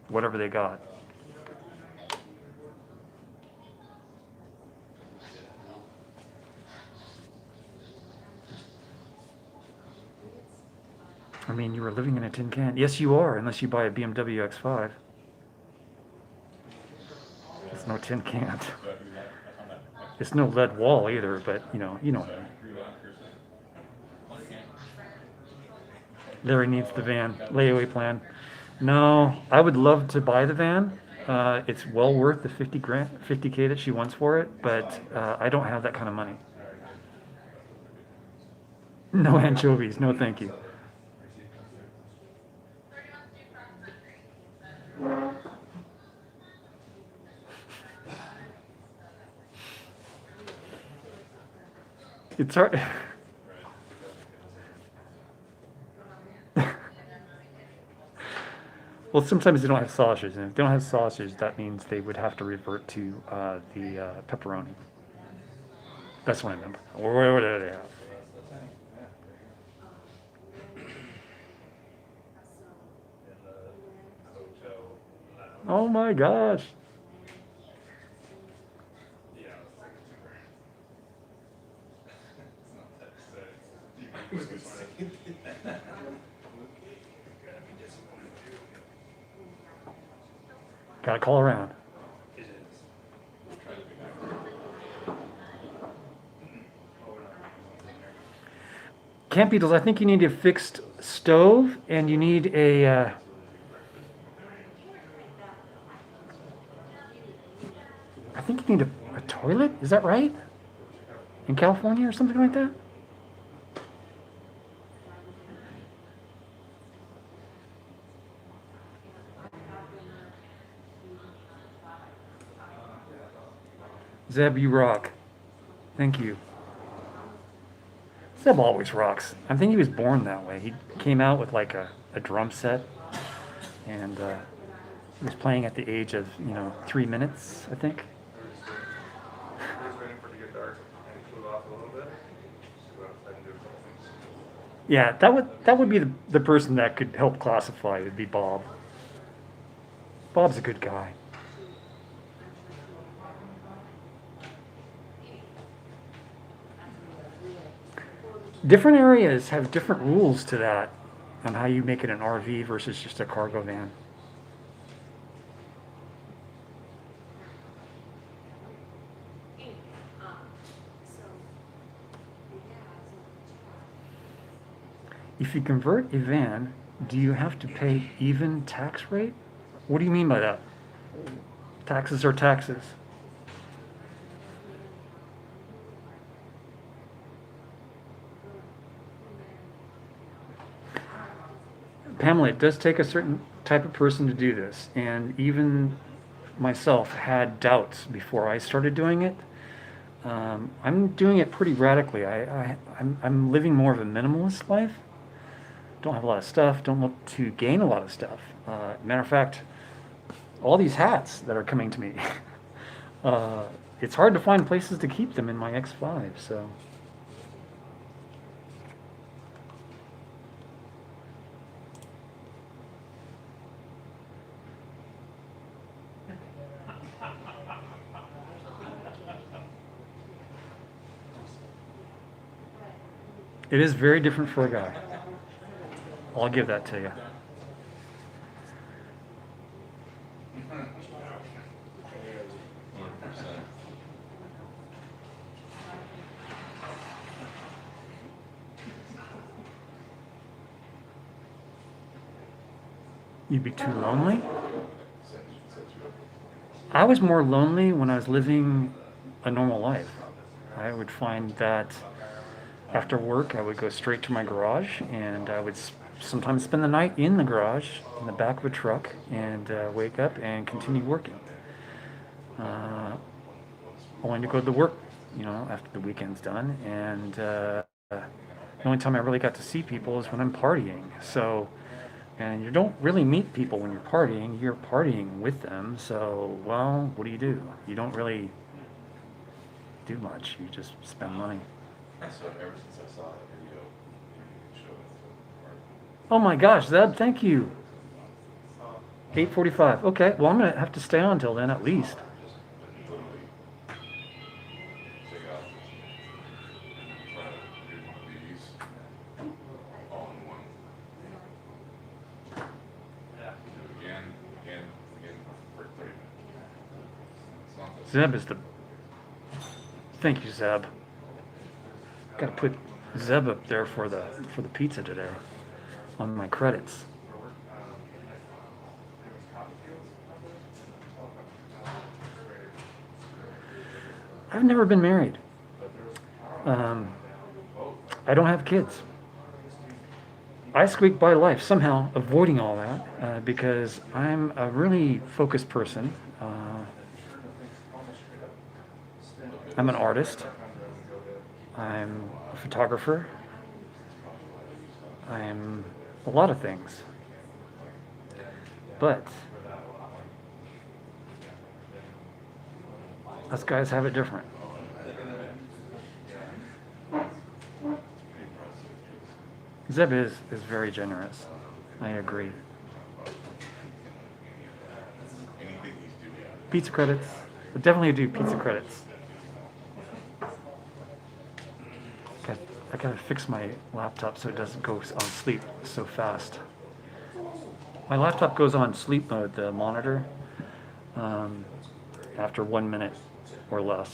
whatever they got. I mean, you were living in a tin can. Yes, you are, unless you buy a BMW X5. It's no tin can. It's no lead wall either, but you know what I mean. Larry needs the van. Layaway plan. No, I would love to buy the van. It's well worth the 50K that she wants for it, but I don't have that kind of money. No anchovies, no thank you. It's hard. Well, sometimes they don't have sausages, and if they don't have sausage, that means they would have to revert to the pepperoni. That's what I remember. Or what do they have? Oh my gosh. Gotta call around. Camp Beatles, I think you need a fixed stove and you need a. I think you need a toilet. Is that right? In California or something like that? Zeb, you rock. Thank you. Seb always rocks. I think he was born that way. He came out with like a drum set, and he was playing at the age of 3 minutes, I think. We're just waiting for it to get dark and cool off a little bit. Just go outside and do a couple things. Yeah, that would be the person that could help classify. Would be Bob. Bob's a good guy. Different areas have different rules to that on how you make it an RV versus just a cargo van. If you convert a van, do you have to pay even tax rate? What do you mean by that? Taxes are taxes. Pamela, it does take a certain type of person to do this, and even myself had doubts before I started doing it. I'm doing it pretty radically. I'm living more of a minimalist life. Don't have a lot of stuff. Don't look to gain a lot of stuff. Matter of fact, all these hats that are coming to me, it's hard to find places to keep them in my X5. So. It is very different for a guy. I'll give that to you. You'd be too lonely? I was more lonely when I was living a normal life. I would find that after work, I would go straight to my garage, and I would sometimes spend the night in the garage, in the back of a truck, and wake up and continue working. Only to go to work, after the weekend's done, and the only time I really got to see people is when I'm partying. So, and you don't really meet people when you're partying with them, so, well, what do? You don't really do much, you just spend money. So ever since I saw that video, you showed it to Oh my gosh, Zeb, thank you. 8:45. Okay, well, I'm going to have to stay on till then at least. just literally take out, try to do one of these all in one. Do it again for 30 minutes. It's not this. Zeb is the... Thank you, Zeb. Got to put Zeb up there for the pizza today on my credits. I've never been married. I don't have kids. I squeak by life somehow, avoiding all that because I'm a really focused person. I'm an artist. I'm a photographer. I'm a lot of things. But us guys have it different. Zeb is very generous. I agree. Anything he's doing. Pizza credits. But definitely do pizza credits. I gotta fix my laptop so it doesn't go on sleep so fast. My laptop goes on sleep mode, the monitor, after 1 minute or less.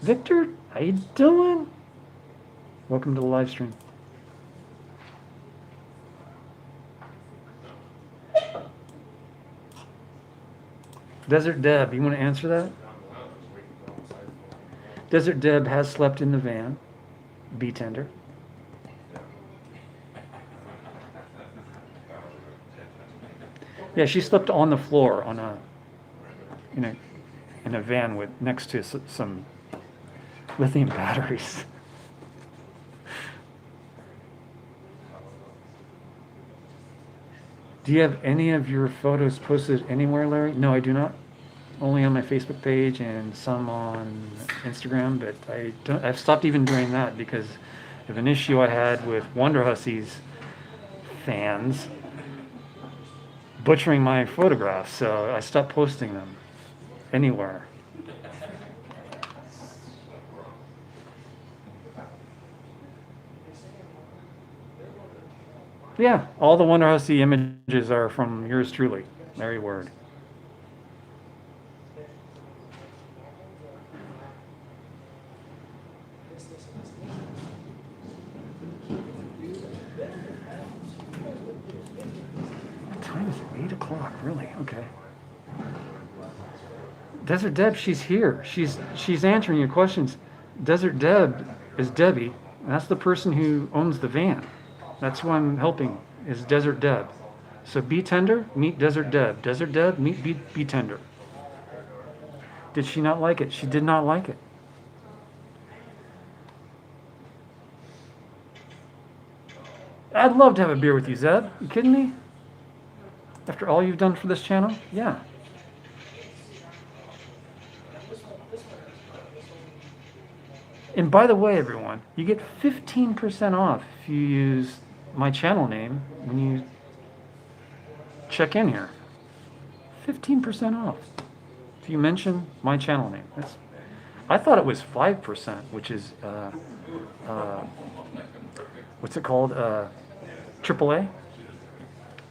Victor, how you doing? Welcome to the live stream. Desert Deb, you want to answer that? Desert Deb has slept in the van. Be tender. Yeah, she slept on the floor in a van with next to some Lithium batteries. Do you have any of your photos posted anywhere, Larry? No, I do not. Only on my Facebook page and some on Instagram, but I've stopped even doing that because of an issue I had with Wonder Hussies fans butchering my photographs, so I stopped posting them anywhere. Yeah, all the Wonder Hussy images are from yours truly, Larry Word. What time is it? 8 o'clock, really? Okay. Desert Deb, she's here. She's answering your questions. Desert Deb is Debbie, and that's the person who owns the van. That's who I'm helping, is Desert Deb. So Be Tender, meet Desert Deb. Desert Deb, meet Be Tender. Did she not like it? She did not like it. I'd love to have a beer with you, Zeb. You kidding me? After all you've done for this channel? Yeah. And by the way, everyone, you get 15% off if you use my channel name when you check in here. 15% off if you mention my channel name. I thought it was 5%, which is what's it called? AAA.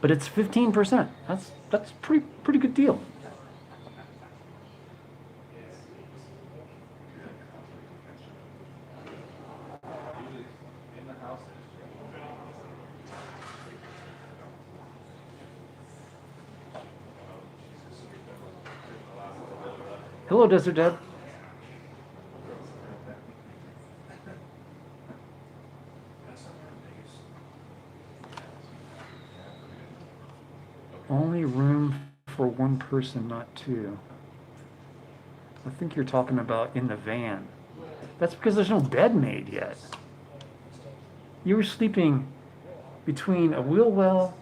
But it's 15%. That's pretty good deal. Hello, Desert Deb. Only room for one person, not two. I think you're talking about in the van. That's because there's no bed made yet. You were sleeping between a wheel well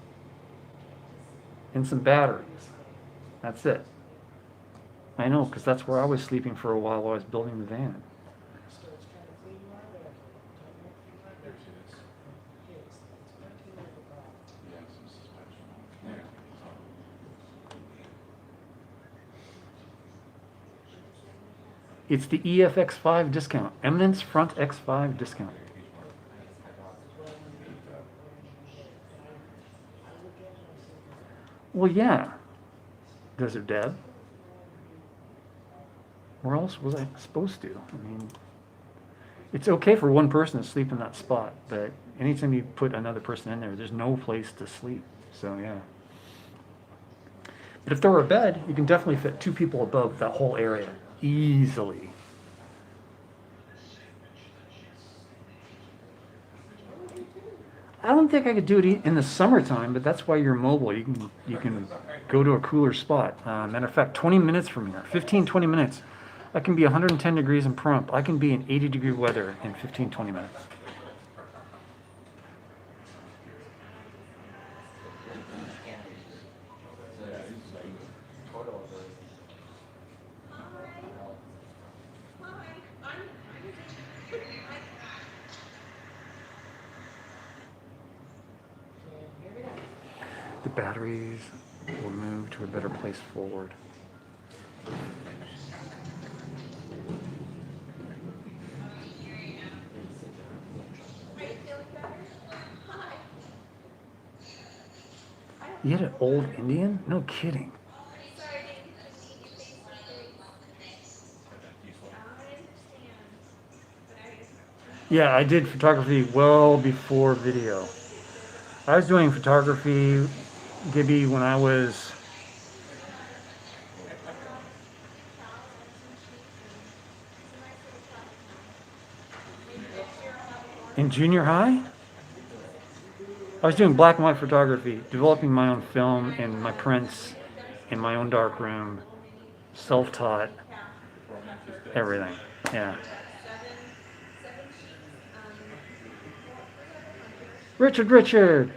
and some batteries. That's it. I know, because that's where I was sleeping for a while I was building the van. It's the EFX5 discount. Eminence Front X5 discount. Well, yeah, Desert Deb. Where else was I supposed to? I mean, it's okay for one person to sleep in that spot, but anytime you put another person in there, there's no place to sleep. So, yeah. But if there were a bed, you can definitely fit two people above that whole area easily. I don't think I could do it in the summertime, but that's why you're mobile. You can go to a cooler spot. Matter of fact, 20 minutes from here, 15-20 minutes. I can be 110 degrees in Pahrump. I can be in 80-degree weather in 15-20 minutes. The batteries will move to a better place forward. You had an old Indian? No kidding. Yeah, I did photography well before video. I was doing photography, Gibby, when I was in junior high. I was doing black and white photography, developing my own film and my prints in my own darkroom, self-taught, everything. Yeah. Richard, Richard.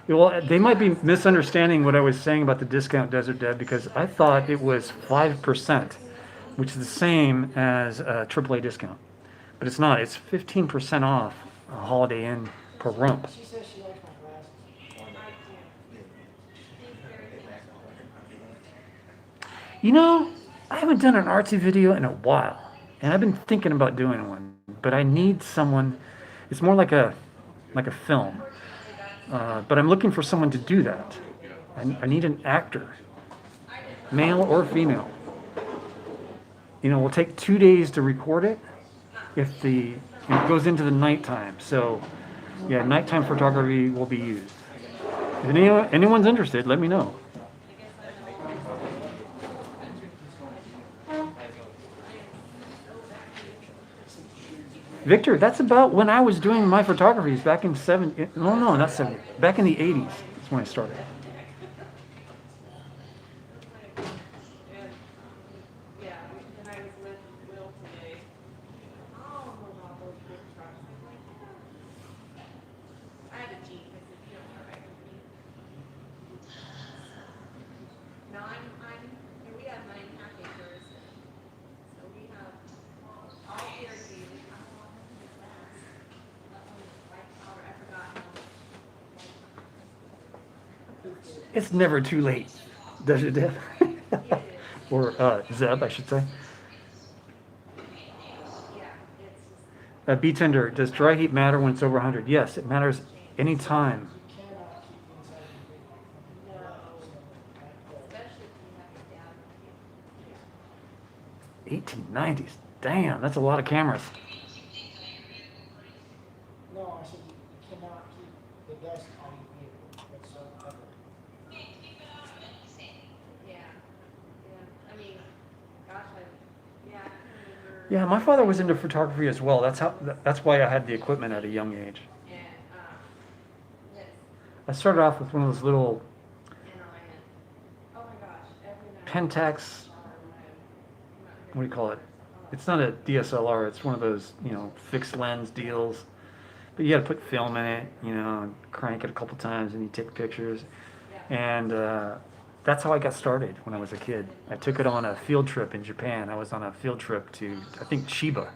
Well, they might be misunderstanding what I was saying about the discount Desert Deb because I thought it was 5%, which is the same as a AAA discount. But it's not. It's 15% off a Holiday Inn Pahrump. She says she likes my glasses. You know, I haven't done an artsy video in a while, and I've been thinking about doing one, but I need someone. It's more like a film, but I'm looking for someone to do that. I need an actor, male or female. You know, we'll take 2 days to record it. If it goes into the nighttime, so yeah, nighttime photography will be used. If anyone's interested, let me know. Victor, that's about when I was doing my photographies back in back in the 80s. That's when I started. It's never too late, does it, Deb? Or Zeb, I should say. B-Tender, does dry heat matter when it's over 100? Yes, it matters anytime. You cannot keep inside the vehicle. 1890s. Damn, that's a lot of cameras. No, I said you cannot keep the dust on your vehicle. That's so clever. Yeah, my father was into photography as well. That's why I had the equipment at a young age. I started off with one of those little Pentax. What do you call it? It's not a DSLR. It's one of those, fixed lens deals. But you got to put film in it, and crank it a couple times, and you take pictures. And that's how I got started when I was a kid. I took it on a field trip in Japan. I was on a field trip to, I think, Chiba,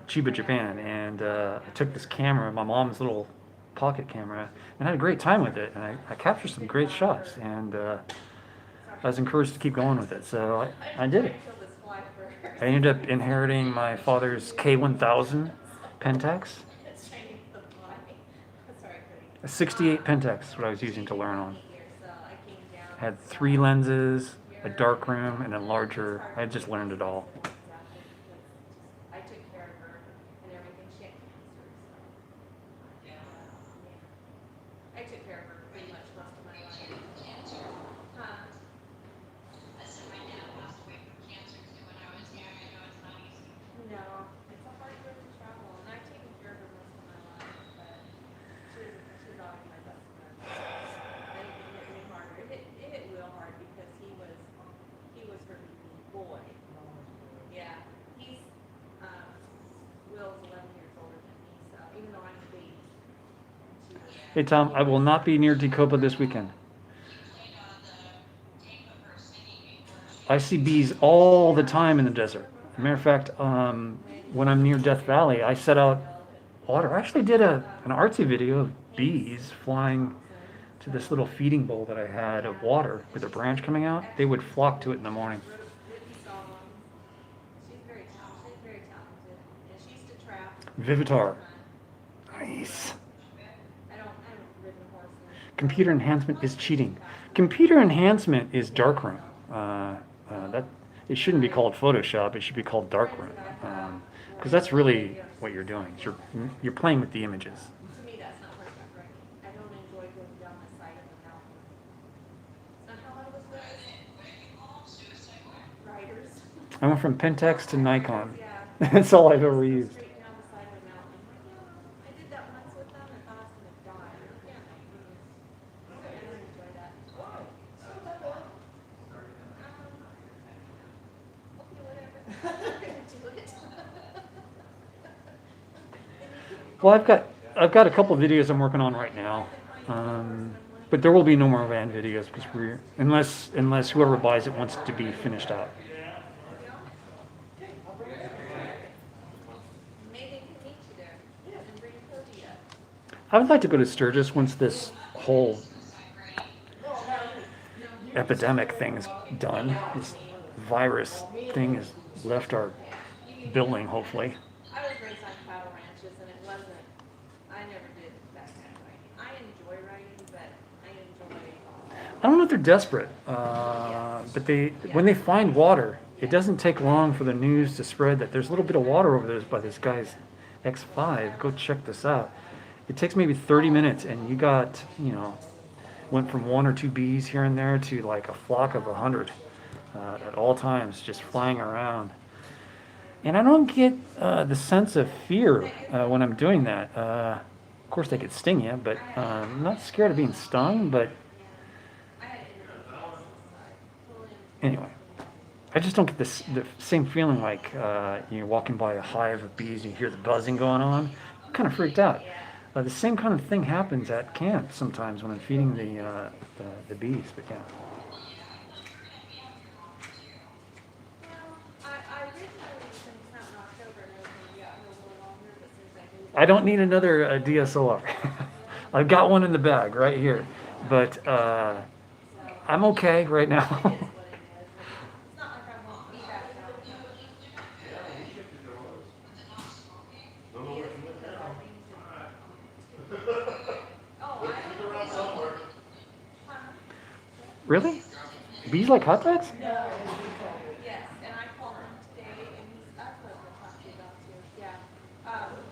Japan. And I took this camera, my mom's little pocket camera, and I had a great time with it. And I captured some great shots. And I was encouraged to keep going with it. So I did it. I ended up inheriting my father's K1000 Pentax. A 68 Pentax is what I was using to learn on. Had 3 lenses, a dark room, and a larger. I had just learned it all. Hey Tom, I will not be near Tecopa this weekend. I see bees all the time in the desert. As a matter of fact, when I'm near Death Valley, I set out water. I actually did an artsy video of bees flying to this little feeding bowl that I had of water with a branch coming out. They would flock to it in the morning. Vivitar. Nice. Computer enhancement is cheating. Computer enhancement is darkroom. That it shouldn't be called Photoshop. It should be called darkroom, because that's really what you're doing. You're playing with the images. I went from Pentax to Nikon. That's all I've ever used. Well, I've got a couple videos I'm working on right now, but there will be no more van videos because unless whoever buys it wants it to be finished out. Maybe they can meet you there and bring Cody up. I would like to go to Sturgis once this whole epidemic thing's done. This virus thing has left our building, hopefully. I was raised on cattle ranches and it wasn't, I never did that kind of riding. I enjoy riding, but I enjoy. I don't know if they're desperate, but when they find water, it doesn't take long for the news to spread that there's a little bit of water over there by this guy's X5. Go check this out. It takes maybe 30 minutes, and you got, went from 1 or 2 bees here and there to like a flock of 100 at all times, just flying around. And I don't get the sense of fear when I'm doing that. Of course, they could sting you, but I'm not scared of being stung. But anyway, I just don't get the same feeling like you're walking by a hive of bees and you hear the buzzing going on. I'm kind of freaked out. The same kind of thing happens at camp sometimes when I'm feeding the bees. But yeah. I don't need another DSLR. I've got one in the bag right here, but I'm okay right now. Really? Bees like hot dogs? Yes, and I called him today and he's up with the talking about too. Yeah.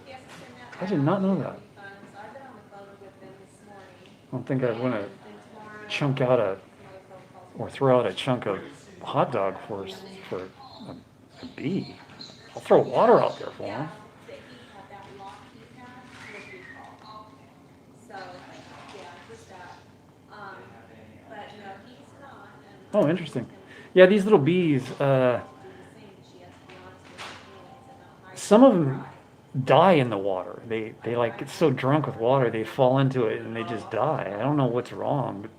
He has to send that. I did not know that. So I've been on the phone with them this morning. I don't think I'd want to And tomorrow. chunk out or throw out a chunk of hot dog for a bee. I'll throw water out there for him. That he had that lock he had was recalled. So, yeah, just that. But no, he's not. And Oh, interesting. Yeah, these little bees, some of them die in the water. They like get so drunk with water, they fall into it and they just die. I don't know what's wrong, but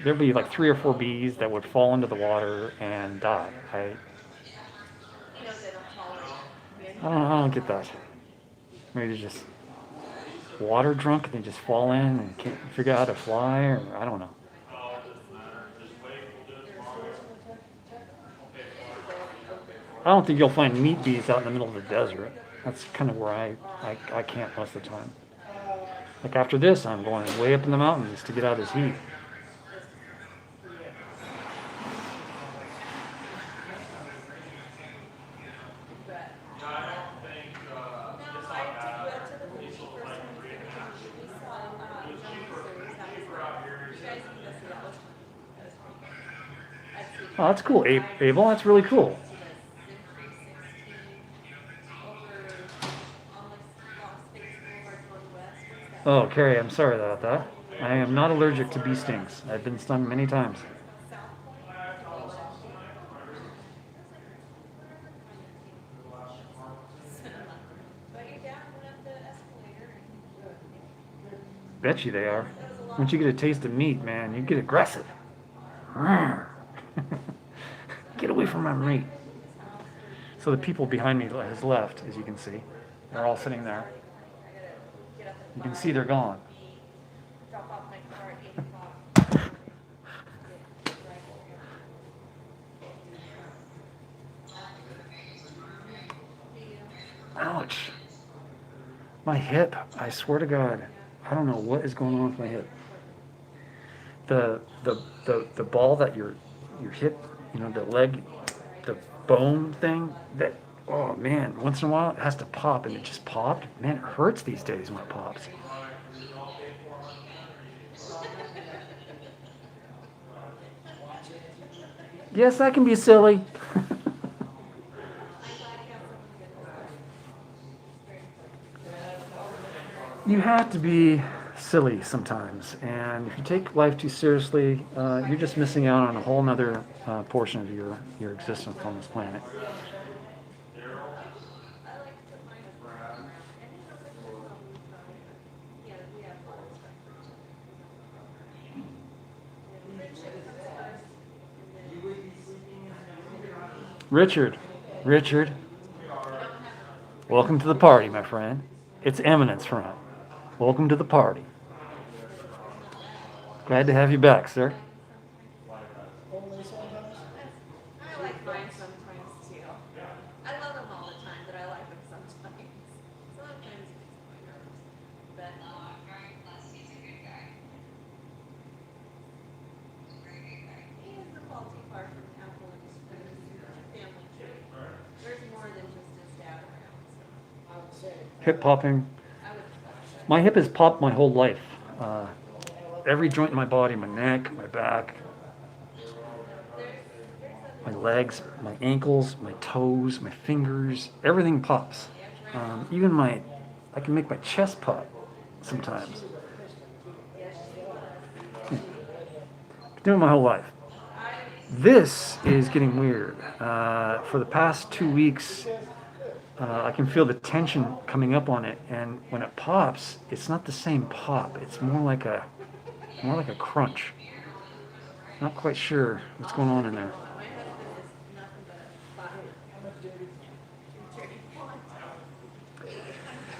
there'll be like 3 or 4 bees that would fall into the water and die. I don't get that. Maybe they're just water drunk and they just fall in and can't figure out how to fly, or I don't know. I don't think you'll find meat bees out in the middle of the desert. That's kind of where I camp most of the time. Like after this, I'm going way up in the mountains to get out of this heat. Oh, that's cool, Abel. That's really cool. Oh, Carrie, I'm sorry about that. I am not allergic to bee stings. I've been stung many times. Bet you they are. Once you get a taste of meat, man, you get aggressive. Get away from my meat. So the people behind me has left, as you can see. They're all sitting there. You can see they're gone. Ouch. My hip, I swear to God. I don't know what is going on with my hip. The ball that your hip, the leg, the bone thing, that, oh man, once in a while it has to pop, and it just popped. Man, it hurts these days when it pops. Yes, I can be silly. You have to be silly sometimes, and if you take life too seriously, you're just missing out on a whole nother portion of your existence on this planet. Richard, Richard, welcome to the party, my friend. It's Eminence, friend. Welcome to the party. Glad to have you back, sir. Only sometimes. I like mine sometimes too. I love them all the time, but I like them sometimes. Sometimes it gets on my nerves. But He's a good guy. He's a very good guy. he isn't fall too far from Apple and his family tree. There's more than just his dad around. So I would say. Hip popping. I would expect that. My hip has popped my whole life. Every joint in my body, my neck, my back, my legs, my ankles, my toes, my fingers, everything pops. Even I can make my chest pop sometimes. Been doing it my whole life. This is getting weird. For the past 2 weeks, I can feel the tension coming up on it, and when it pops, it's not the same pop. It's more like a crunch. Not quite sure what's going on in there. My husband is nothing but a fire. I'm not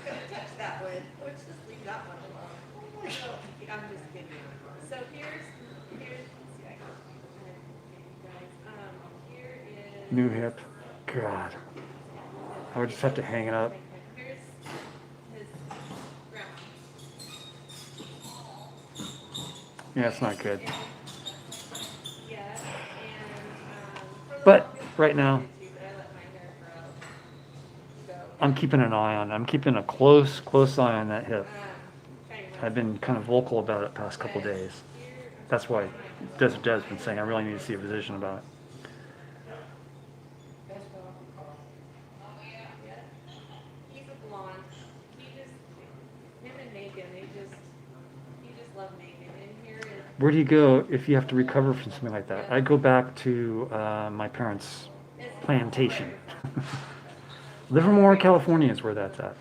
gonna touch that one. Let's just leave that one alone. I'm just kidding. So here's, let's see, I can, guys, here is. New hip. God. I would just have to hang it up. Here's his grandma. Yeah, it's not good. Yeah, and, But right now, but I let my hair grow. So, I'm keeping an eye on it. I'm keeping a close eye on that hip. kind of I've been kind of vocal about it past couple days. That's why Desert Jed's been saying I really need to see a physician about it. Yeah. He's a blonde. Him and Megan, you just love Megan. And here is, Where do you go if you have to recover from something like that? I go back to my parents' plantation. Livermore, California is where that's at.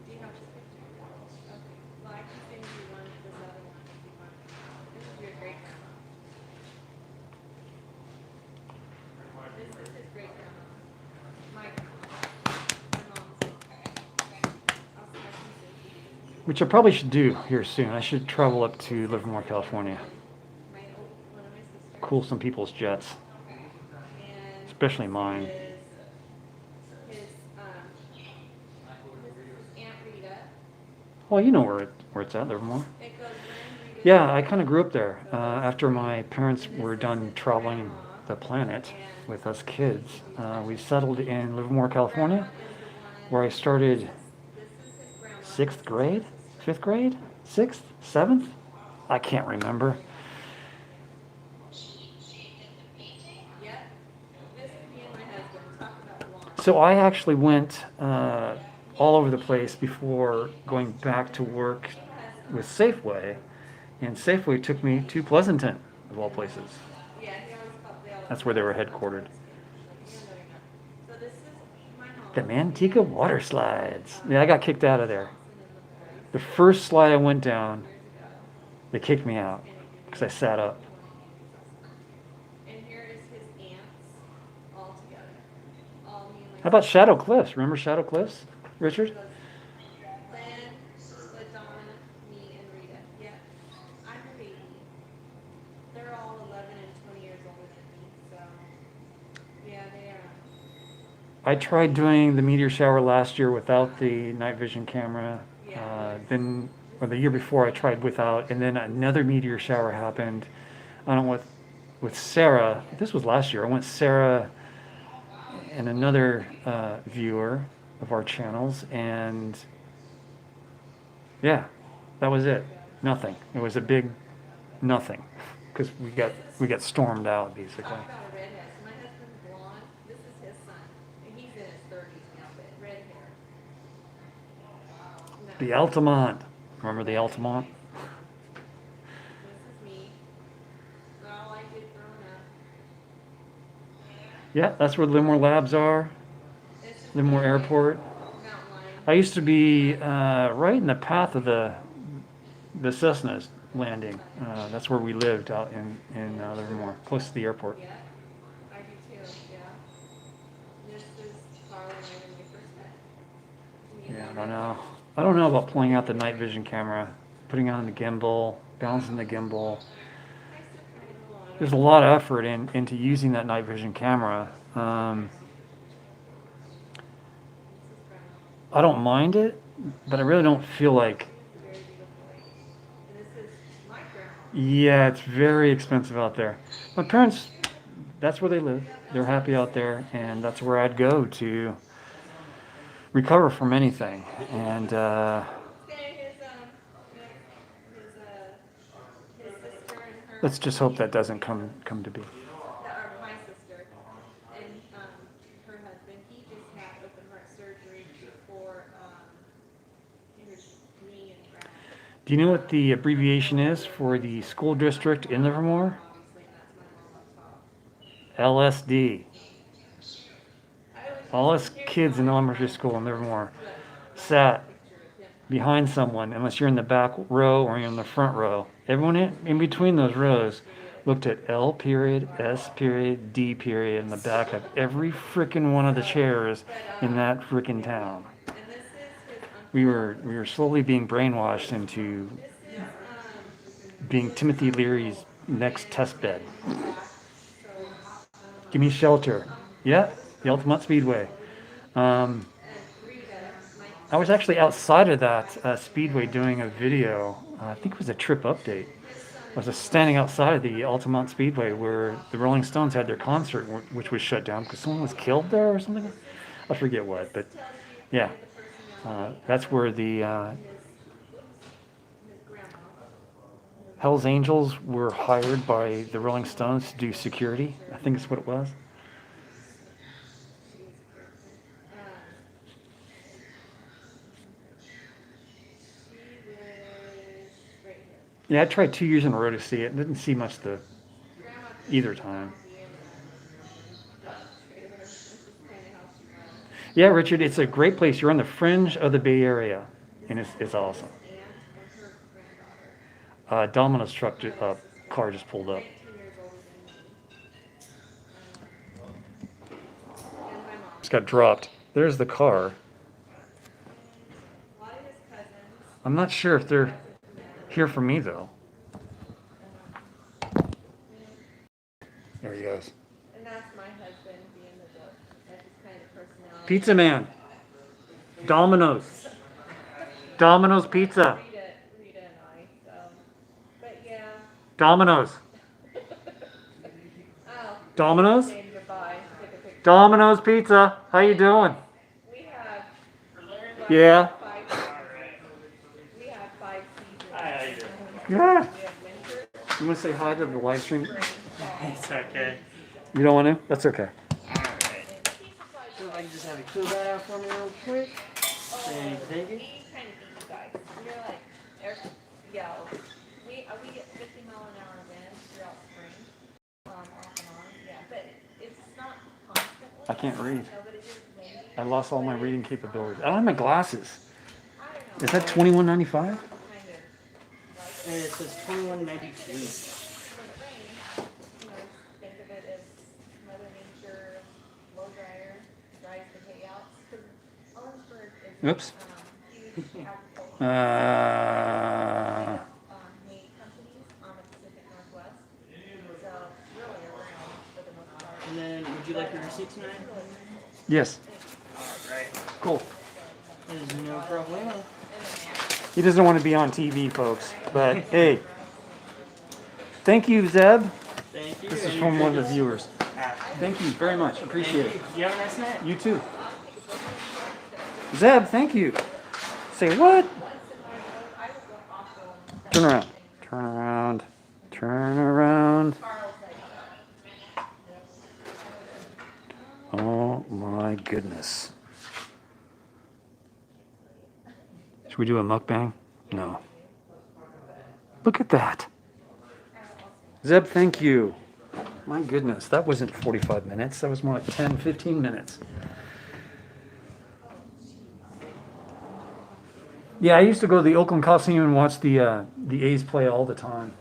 do you have his picture? Okay. Well, I can send you one, this other one if you want. This is your great grandma. This is his great grandma. My mom's. I'll send you. Which I probably should do here soon. I should travel up to Livermore, California. One of my sisters. Cool some people's jets, And especially mine. his Aunt Rita. Well, you know where it's at, Livermore. It goes Lynn, Rita. Yeah, I kind of grew up there. After my parents were done traveling the planet with us kids, we settled in Livermore, California, where I started This is his grandma. 6th grade, 5th grade, 6th, 7th. I can't remember. Yep. This is me and my husband. Talk about blonde. So I actually went all over the place before going back to work with Safeway, and Safeway took me to Pleasanton, of all places. Yeah, he always called the That's where they were headquartered. So this is my home. The Manteca water slides. Yeah, I got kicked out of there. The first slide I went down, they kicked me out because I sat up. And here is his aunts all together. All me and my How about Shadow Cliffs? Remember Shadow Cliffs, Richard? Lynn, LaDonna, me, and Rita. Yeah. I'm a baby. They're all 11 and 20 years older than me, so yeah, they are. I tried doing the meteor shower last year without the night vision camera. Or the year before I tried without, and then another meteor shower happened. I don't know, with Sarah. This was last year. I went Sarah and another viewer of our channels, and yeah, that was it. Nothing. It was a big nothing because we got stormed out basically. Talk about a redhead. So my husband's blonde. This is his son. And he's in his 30s now, but red hair. No. The Altamont. Remember the Altamont? This is me. All I did growing up. Yeah, that's where the Livermore Labs are. This is Livermore Airport. Mountain Lion. I used to be right in the path of the Cessna's landing. That's where we lived out in Livermore, close to the airport. Yeah. don't know. I don't know about pulling out the night vision camera, putting on the gimbal, balancing the gimbal. There's a lot of effort into using that night vision camera. I don't mind it, but I really don't feel like. Yeah, it's very expensive out there. My parents, that's where they live. They're happy out there, and that's where I'd go to recover from anything. And let's just hope that doesn't come to be. My sister and her husband, he just had open heart surgery for his knee and back. Do you know what the abbreviation is for the school district in Livermore? Obviously, that's my mom on top. LSD. All us kids in elementary school in Livermore sat behind someone, unless you're in the back row or you're in the front row. Everyone in between those rows looked at L period, S period, D period in the back of every frickin' one of the chairs in that frickin' town. We were slowly being brainwashed into being Timothy Leary's next test bed. Give me shelter. Yeah, the Ultimate Speedway. I was actually outside of that speedway doing a video. I think it was a trip update. I was just standing outside of the Altamont Speedway where the Rolling Stones had their concert, which was shut down because someone was killed there or something. I forget what, but yeah, that's where the Hell's Angels were hired by the Rolling Stones to do security. I think that's what it was. Yeah, I tried 2 years in a row to see it. Didn't see much either time. Yeah, Richard, it's a great place. You're on the fringe of the Bay Area, and it's awesome. Domino's car just pulled up. Just got dropped. There's the car. I'm not sure if they're here for me though. There he goes. And that's my husband being that's his kind of personality. Pizza man. Domino's. Domino's Pizza. Rita and I, so, but yeah. Domino's. Oh. Domino's? Saying goodbye. Take a picture. Domino's Pizza. How you doing? We have. Yeah. We have 5 seasons. Hi, how you doing? Yeah. We have winter, You want to say hi to the live stream? It's okay. You don't want to? That's okay. Alright. So if I can just have you fill that out for me real quick. Thank you. we kind of beat you guys. We're like, yeah, we get 50 mile an hour winds throughout spring, off and on, yeah, but it's not constantly. I can't read. No, but it is windy. I lost all my reading capabilities. I don't have my glasses. I don't know. Is that $21.95? Kind of And it says 21.92. when it rains, think of it as Mother Nature, blow dryer, dries the hay out. 'Cause Owensburg is Oops. huge agricultural hay companies on the Pacific Northwest. So really around for the most part. And then, would you like your receipt tonight? Yes. Alright. Cool. There's no problem. He doesn't want to be on TV, folks. But hey, thank you, Zeb. Thank you. This is from one of the viewers. Thank you very much. Appreciate it. You have a nice night. You too. Zeb, thank you. Say what? Turn around. Turn around. Turn around. Oh my goodness. Should we do a mukbang? No. Look at that. Zeb, thank you. My goodness, that wasn't 45 minutes. That was more like 10, 15 minutes. Yeah, I used to go to the Oakland Coliseum and watch the A's play all the time.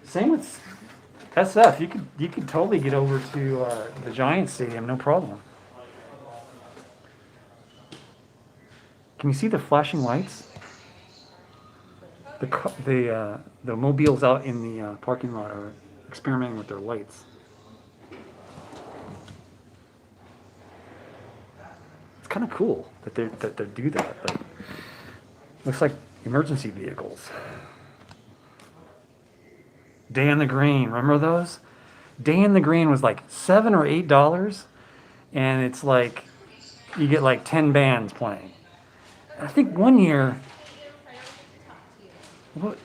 Same with SF. You could totally get over to the Giants Stadium, no problem. Can you see the flashing lights? The mobiles out in the parking lot are experimenting with their lights. It's kind of cool that they do that, but looks like emergency vehicles. Day in the Green, remember those? Day in the Green was like $7 or $8, and it's like you get like 10 bands playing. I think one year, what,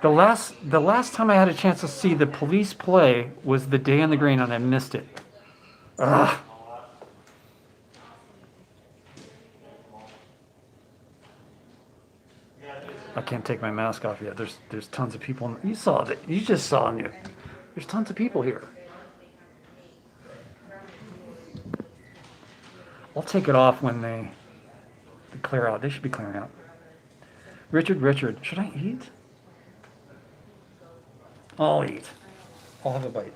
the last time I had a chance to see the Police play was the Day in the Green, and I missed it. Ugh. I can't take my mask off yet. There's tons of people. You saw that. You just saw it. There's tons of people here. I'll take it off when they clear out. They should be clearing out. Richard, should I eat? I'll eat. I'll have a bite.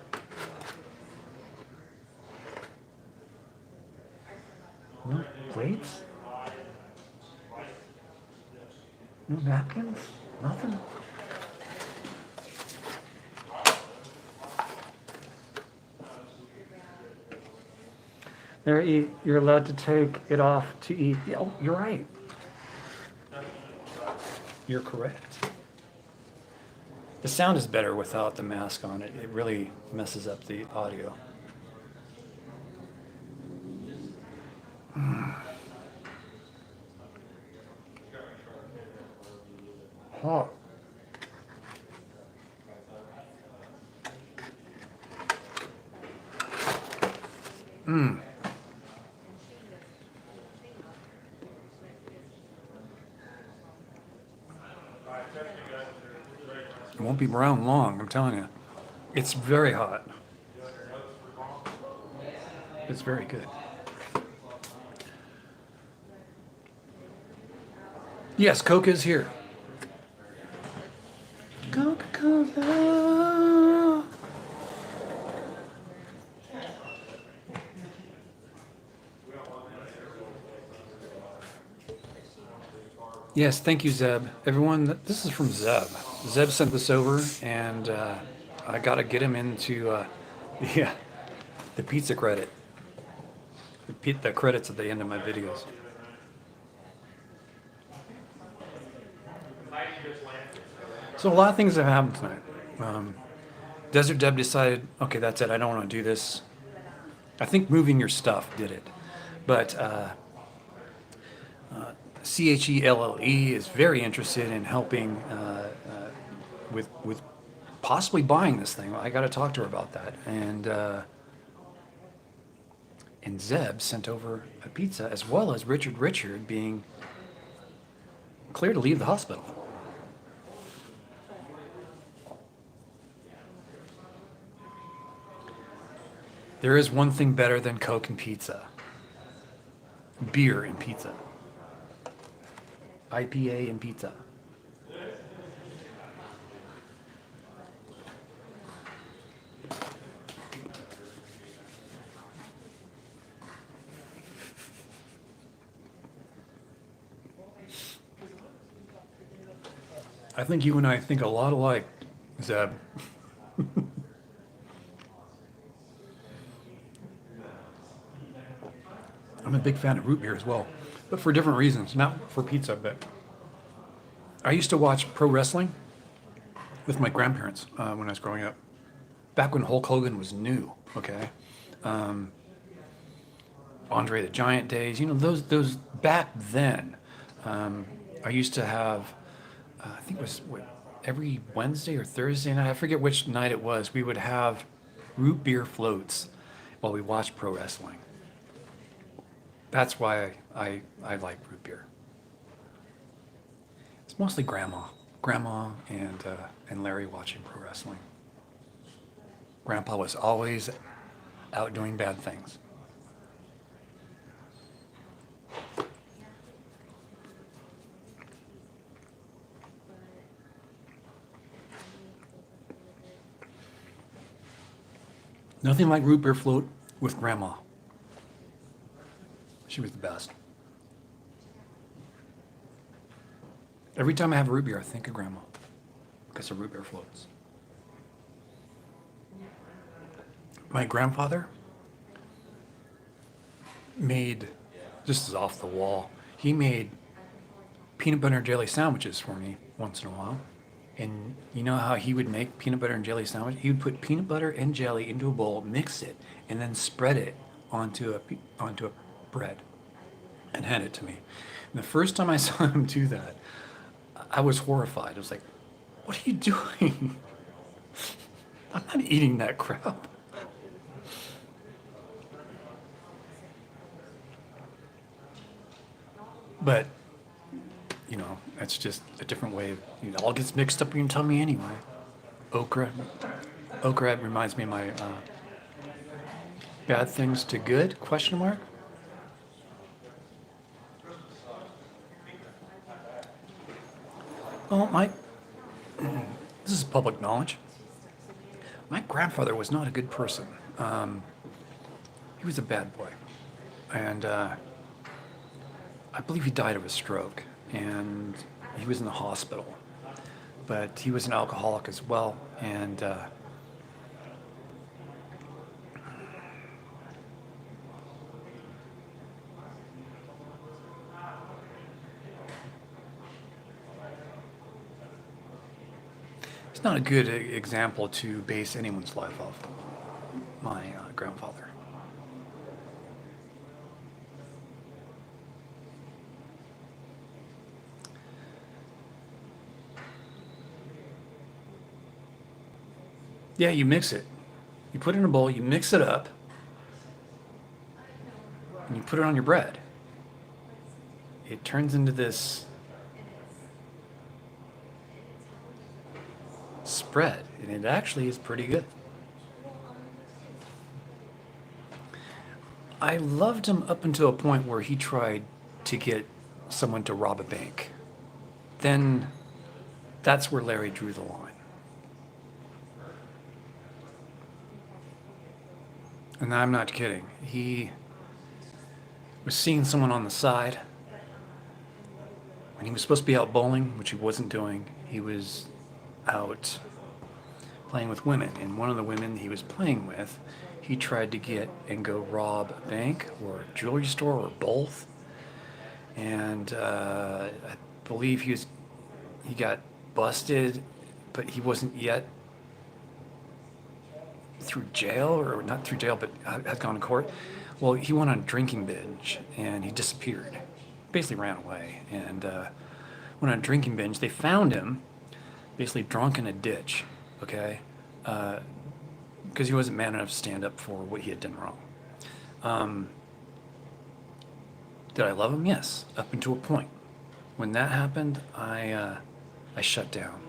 No plates? No napkins? Nothing? There, you're allowed to take it off to eat. Yeah, oh, you're right. You're correct. The sound is better without the mask on it. It really messes up the audio. Hot. Mmm. It won't be brown long, I'm telling you. It's very hot. It's very good. Yes, Coke is here. Coca-Cola. Yes, thank you, Zeb. Everyone, this is from Zeb. Zeb sent this over, and I got to get him into the pizza credit. The credits at the end of my videos. So a lot of things have happened tonight. Desert Deb decided, okay, that's it. I don't want to do this. I think moving your stuff did it. But CHELLE is very interested in helping with possibly buying this thing. I got to talk to her about that. And Zeb sent over a pizza, as well as Richard being clear to leave the hospital. There is one thing better than Coke and pizza. Beer and pizza. IPA and pizza. I think you and I think a lot alike, Zeb. I'm a big fan of root beer as well, but for different reasons, not for pizza, but I used to watch pro wrestling with my grandparents when I was growing up, back when Hulk Hogan was new, okay? Andre the Giant days, you know, those back then, I used to have, I think it was every Wednesday or Thursday night, I forget which night it was, we would have root beer floats while we watched pro wrestling. That's why I like root beer. It's mostly grandma and Larry watching pro wrestling. Grandpa was always out doing bad things. Nothing like root beer float with grandma. She was the best. Every time I have a root beer, I think of Grandma because of root beer floats. My grandfather made, this is off the wall, he made peanut butter and jelly sandwiches for me once in a while. And you know how he would make peanut butter and jelly sandwich? He would put peanut butter and jelly into a bowl, mix it, and then spread it onto a bread and hand it to me. And the first time I saw him do that, I was horrified. I was like, "What are you doing? I'm not eating that crap." But you know, that's just a different way. It all gets mixed up in your tummy anyway. Okra. Okra reminds me of my bad things to good, question mark. Well, this is public knowledge. My grandfather was not a good person. He was a bad boy. And I believe he died of a stroke. And he was in the hospital. But he was an alcoholic as well. And it's not a good example to base anyone's life off of. My grandfather. Yeah, you mix it. You put it in a bowl, you mix it up, and you put it on your bread. It turns into this spread, and it actually is pretty good. I loved him up until a point where he tried to get someone to rob a bank. Then that's where Larry drew the line. And I'm not kidding. He was seeing someone on the side. When he was supposed to be out bowling, which he wasn't doing, he was out playing with women. And one of the women he was playing with, he tried to get and go rob a bank or a jewelry store or both. And I believe he got busted, but he wasn't yet through jail, or not through jail, but had gone to court. Well, he went on a drinking binge and he disappeared, basically ran away, and went on a drinking binge. They found him basically drunk in a ditch, okay, because he wasn't man enough to stand up for what he had done wrong. Did I love him? Yes, up until a point. When that happened, I shut down.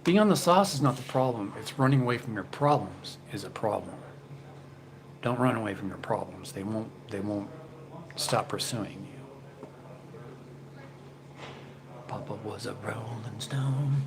Being on the sauce is not the problem. It's running away from your problems is a problem. Don't run away from your problems. They won't stop pursuing you. Papa was a rolling stone.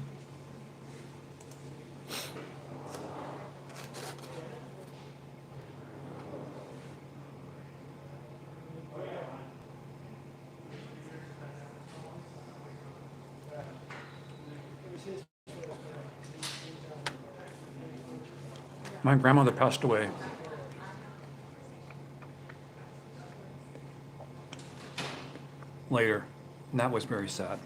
My grandmother passed away later, and that was very sad.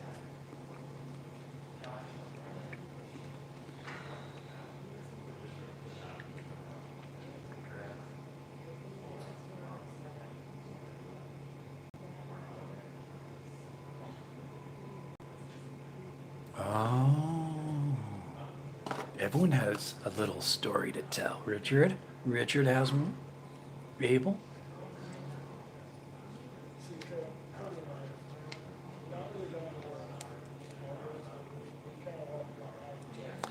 Oh, everyone has a little story to tell. Richard has one. Abel?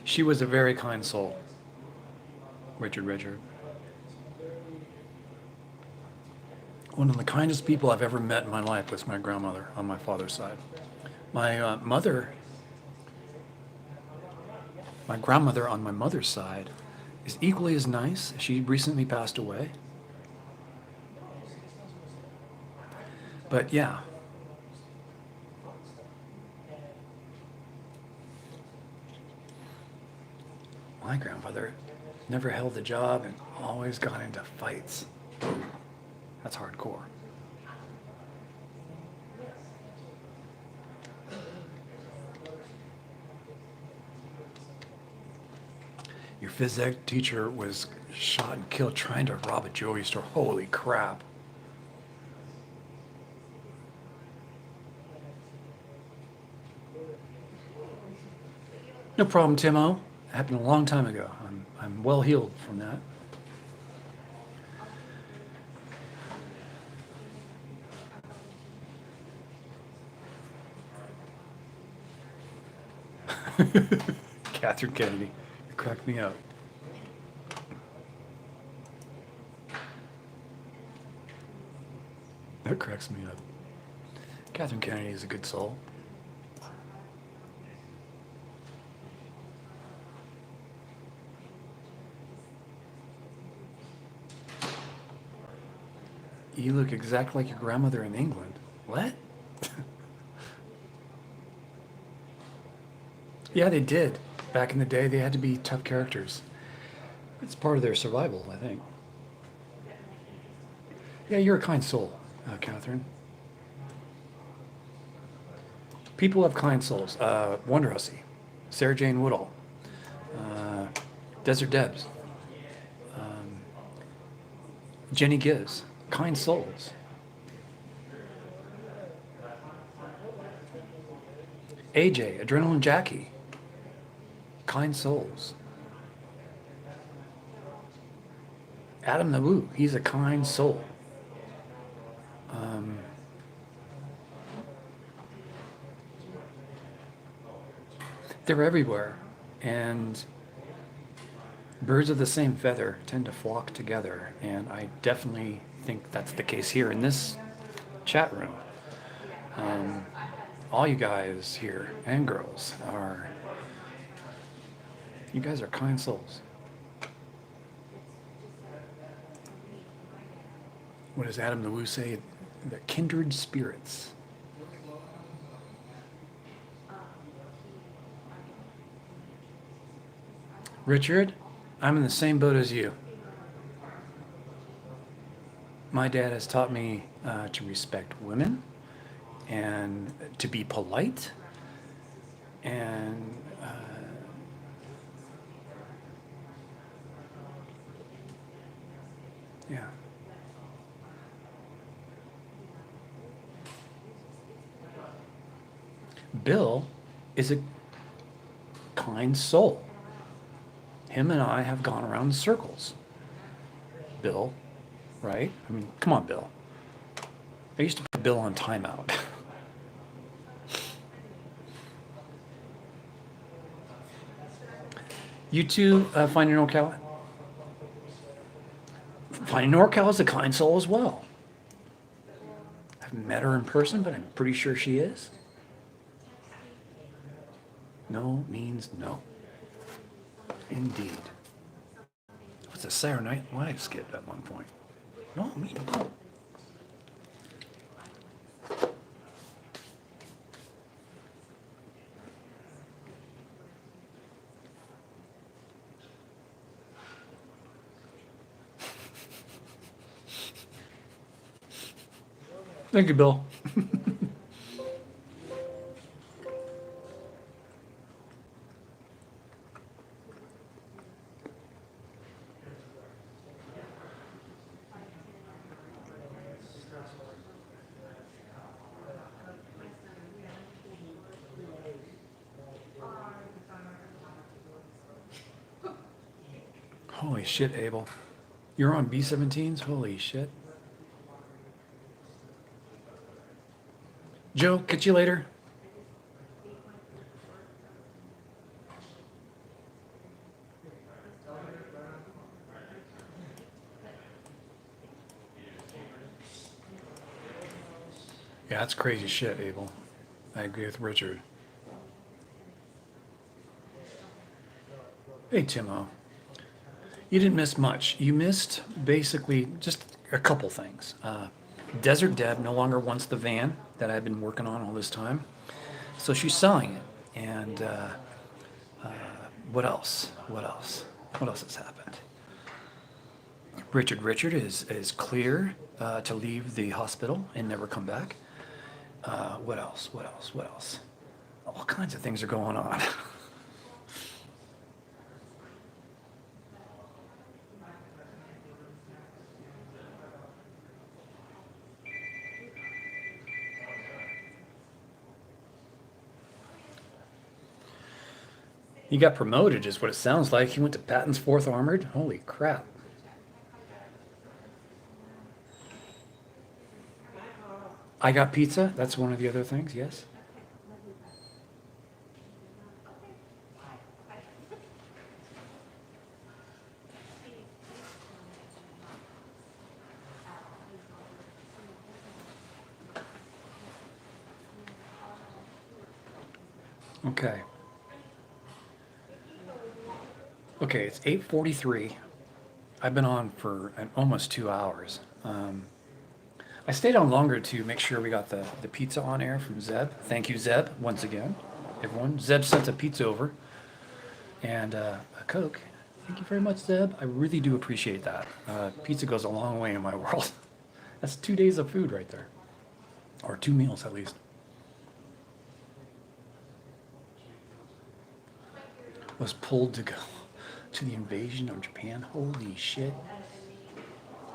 She was a very kind soul. Richard. One of the kindest people I've ever met in my life was my grandmother on my father's side. My grandmother on my mother's side is equally as nice. She recently passed away. But yeah. My grandfather never held a job and always got into fights. That's hardcore. Your phys ed teacher was shot and killed trying to rob a jewelry store. Holy crap. No problem, Timo. It happened a long time ago. I'm well healed from that. Catherine Kennedy, you cracked me up. That cracks me up. Catherine Kennedy is a good soul. You look exactly like your grandmother in England. What? Yeah, they did. Back in the day, they had to be tough characters. It's part of their survival, I think. Yeah, you're a kind soul, Catherine. People have kind souls. Wonder Hussy, Sarah Jane Woodall, Desert Debs, Jenny Gibbs, kind souls. AJ, Adrenaline Jackie, kind souls. Adam Naboo, he's a kind soul. They're everywhere, and birds of the same feather tend to flock together, and I definitely think that's the case here in this chat room. All you guys here and girls you guys are kind souls. What does Adam Naboo say? The kindred spirits. Richard, I'm in the same boat as you. My dad has taught me to respect women and to be polite and yeah. Bill is a kind soul. Him and I have gone around in circles. Bill, right? I mean, come on, Bill. I used to put Bill on timeout. You too, Finding NorCal? Finding NorCal is a kind soul as well. I haven't met her in person, but I'm pretty sure she is. No means no. Indeed. What's a Saturday Night Live skit at one point? No, means no. Thank you, Bill. Holy shit, Abel. You're on B-17s? Holy shit. Joe, catch you later. Yeah, that's crazy shit, Abel. I agree with Richard. Hey, Timo. You didn't miss much. You missed basically just a couple things. Desert Deb no longer wants the van that I've been working on all this time, so she's selling it. And what else? What else? What else has happened? Richard is clear to leave the hospital and never come back. What else? What else? What else? All kinds of things are going on. He got promoted, is what it sounds like. He went to Patton's 4th Armored. Holy crap. I got pizza. That's one of the other things, yes. Okay. Okay, it's 8:43. I've been on for almost 2 hours. I stayed on longer to make sure we got the pizza on air from Zeb. Thank you, Zeb, once again. Everyone, Zeb sent a pizza over and a Coke. Thank you very much, Zeb. I really do appreciate that. Pizza goes a long way in my world. That's 2 days of food right there, or 2 meals at least. Was pulled to go to the invasion of Japan. Holy shit.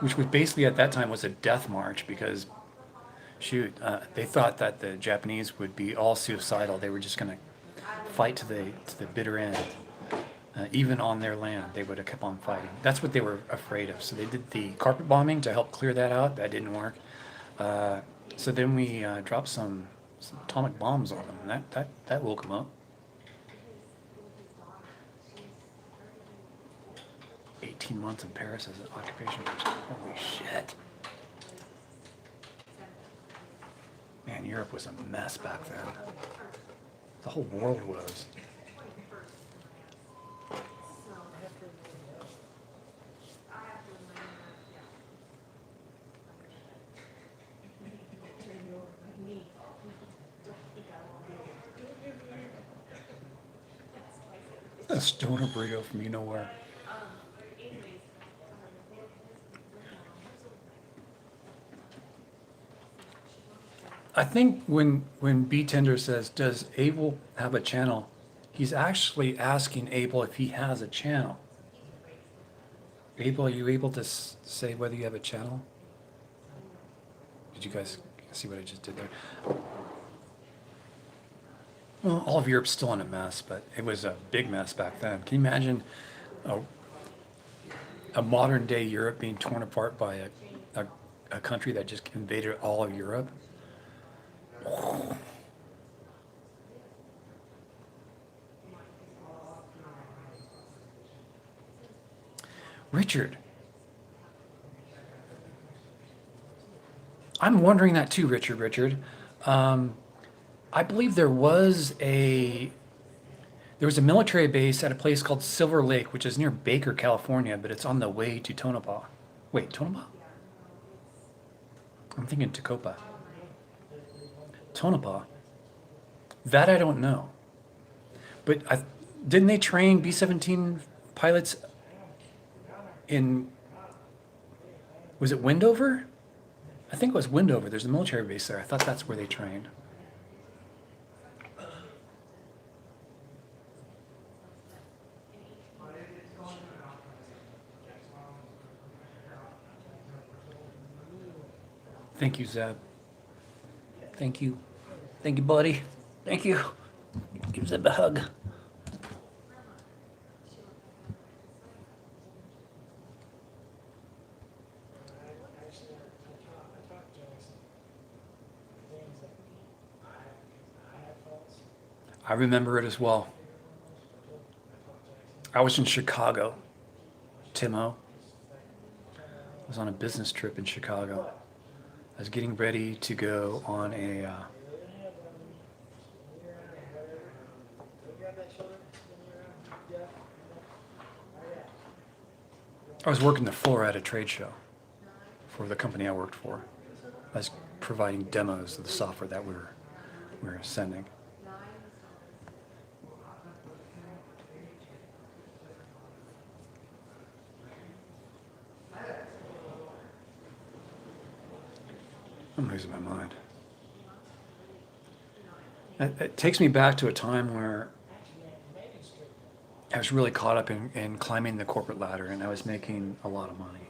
Which was basically at that time was a death march because, shoot, they thought that the Japanese would be all suicidal. They were just going to fight to the bitter end. Even on their land, they would have kept on fighting. That's what they were afraid of. So they did the carpet bombing to help clear that out. That didn't work. So then we dropped some atomic bombs on them. And that woke them up. 18 months in Paris as an occupation person. Holy shit. Man, Europe was a mess back then. The whole world was. A stoner burrito from you know where. I think when B Tender says, does Abel have a channel? He's actually asking Abel if he has a channel. Abel, are you able to say whether you have a channel? Did you guys see what I just did there? Well, all of Europe's still in a mess, but it was a big mess back then. Can you imagine a modern day Europe being torn apart by a country that just invaded all of Europe? Richard. I'm wondering that too, Richard. I believe there was a military base at a place called Silver Lake, which is near Baker, California, but it's on the way to Tonopah. Wait, Tonopah? I'm thinking Tecopa. Tonopah. That I don't know. But didn't they train B-17 pilots in, was it Wendover? I think it was Wendover. There's a military base there. I thought that's where they trained. Thank you, Zeb. Thank you. Thank you, buddy. Thank you. Give Zeb a hug. I remember it as well. I was in Chicago, Timo. I was on a business trip in Chicago. I was getting ready to go on a I was working the floor at a trade show for the company I worked for. I was providing demos of the software that we were sending. I'm losing my mind. It takes me back to a time where I was really caught up in climbing the corporate ladder, and I was making a lot of money.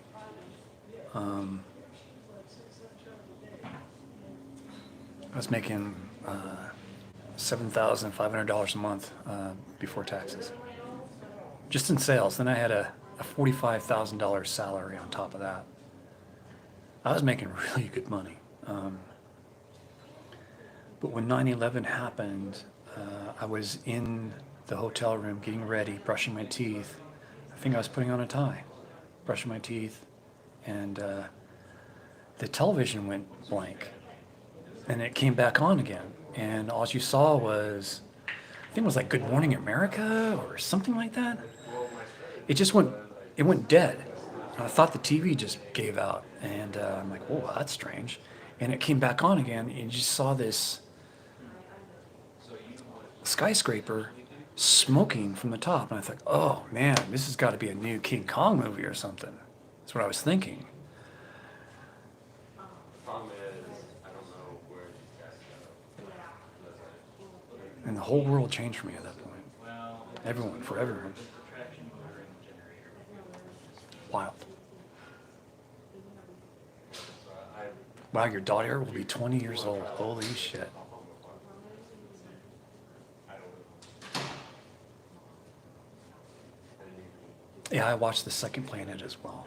I was making $7,500 a month before taxes, just in sales. Then I had a $45,000 salary on top of that. I was making really good money. But when 9/11 happened, I was in the hotel room getting ready, brushing my teeth. I think I was putting on a tie, brushing my teeth, and the television went blank. And it came back on again. And all you saw was, I think it was like Good Morning America or something like that. It just went dead. And I thought the TV just gave out. And I'm like, whoa, that's strange. And it came back on again, and you just saw this skyscraper smoking from the top. And I thought, oh man, this has got to be a new King Kong movie or something. That's what I was thinking. And the whole world changed for me at that point. Everyone, for everyone. Wild. Wow, your daughter will be 20 years old. Holy shit. Yeah, I watched The Second Planet as well.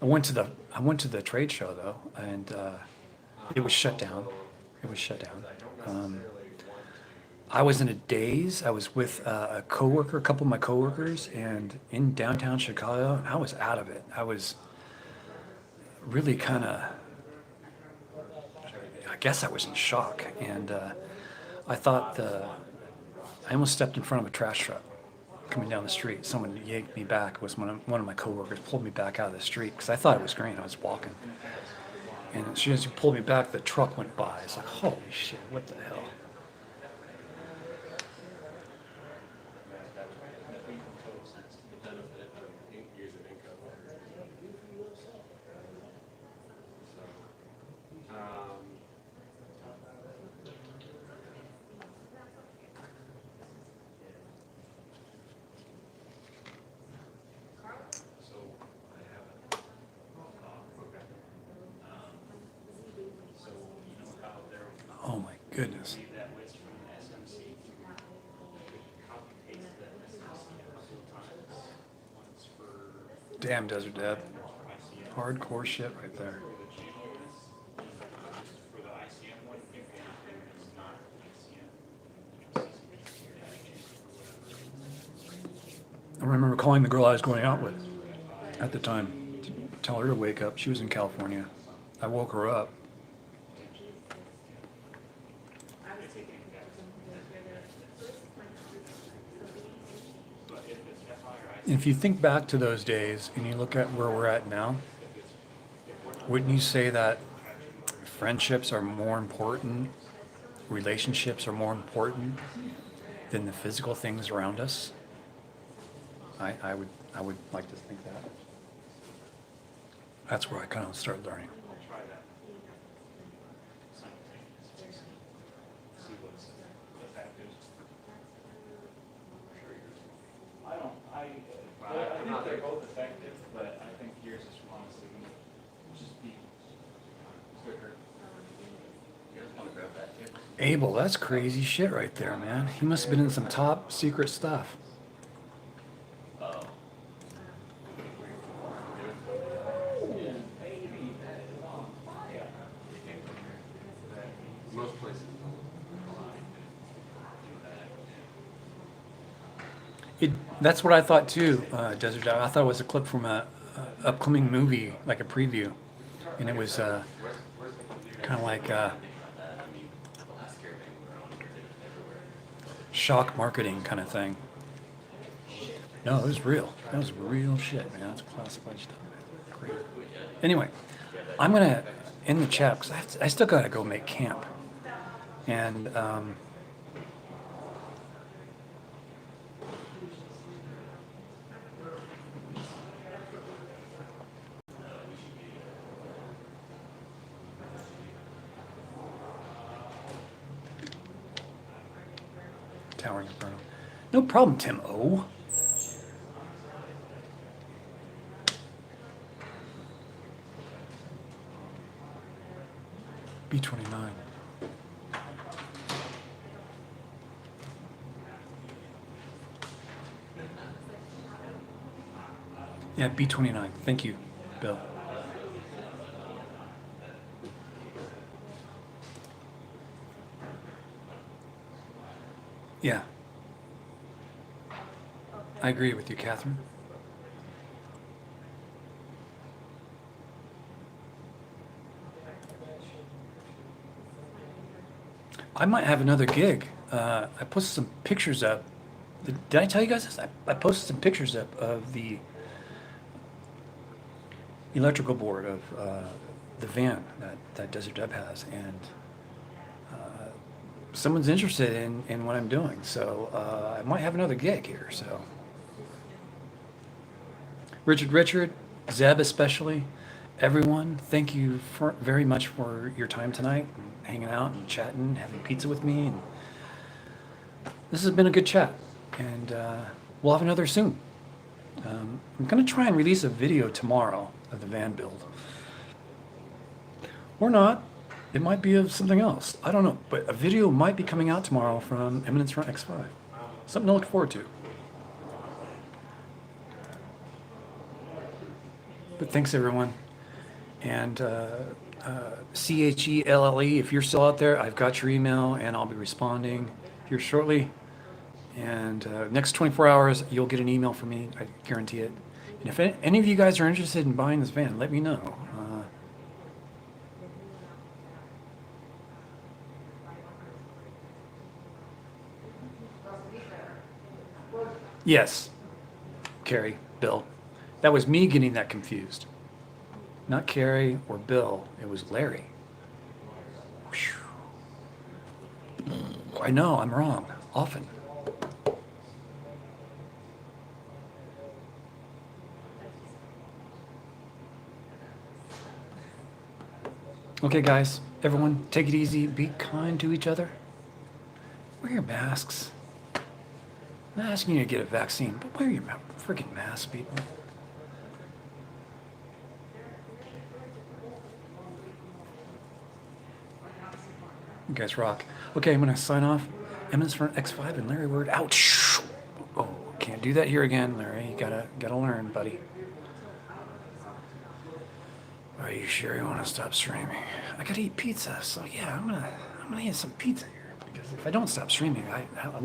I went to the trade show though, and it was shut down. It was shut down. I was in a daze. I was with a coworker, a couple of my coworkers, and in downtown Chicago, I was out of it. I was really kind of, I guess I was in shock, and I thought I almost stepped in front of a trash truck coming down the street. Someone yanked me back. It was one of my coworkers pulled me back out of the street because I thought it was green. I was walking, and as soon as he pulled me back, the truck went by. It's like, holy shit, what the hell? Oh my goodness. Damn, Desert Deb. Hardcore shit right there. I remember calling the girl I was going out with at the time to tell her to wake up. She was in California. I woke her up. If you think back to those days and you look at where we're at now, wouldn't you say that friendships are more important, relationships are more important than the physical things around us? I would like to think that. That's where I kind of started learning. I think they're both effective, but I think yours is honestly just be quicker. Abel, that's crazy shit right there, man. He must have been in some top secret stuff. Most places That's what I thought too, Desert Dog. I thought it was a clip from a upcoming movie, like a preview, and it was kind of like shock marketing kind of thing. No, it was real. That was real shit, man. That's classified stuff. Great. Anyway, I'm gonna end the chat because I still gotta go make camp. And Towering Inferno. No problem, Tim O. B29. Yeah, B29. Thank you, Bill. Yeah. I agree with you, Catherine. I might have another gig. I posted some pictures up. Did I tell you guys this? I posted some pictures up of the electrical board of the van that Desert Dub has, and someone's interested in what I'm doing. So I might have another gig here. So Richard, Zeb especially, everyone, thank you very much for your time tonight, and hanging out and chatting, having pizza with me. And this has been a good chat, and we'll have another soon. I'm going to try and release a video tomorrow of the van build. Or not. It might be of something else. I don't know. But a video might be coming out tomorrow from Eminence Front X5. Something to look forward to. But thanks, everyone. And CHELLE, if you're still out there, I've got your email, and I'll be responding here shortly. And next 24 hours, you'll get an email from me. I guarantee it. And if any of you guys are interested in buying this van, let me know. Yes, Carrie, Bill. That was me getting that confused. Not Carrie or Bill. It was Larry. Whew. I know, I'm wrong. Often. Okay, guys. Everyone, take it easy. Be kind to each other. Wear your masks. I'm not asking you to get a vaccine, but wear your freaking mask, people. You guys rock. Okay, I'm gonna sign off. Eminence Front X5 and Larry Word out. Oh, can't do that here again, Larry. You gotta learn, buddy. Are you sure you want to stop streaming? I gotta eat pizza, so yeah, I'm gonna eat some pizza here, because if I don't stop streaming, I won't.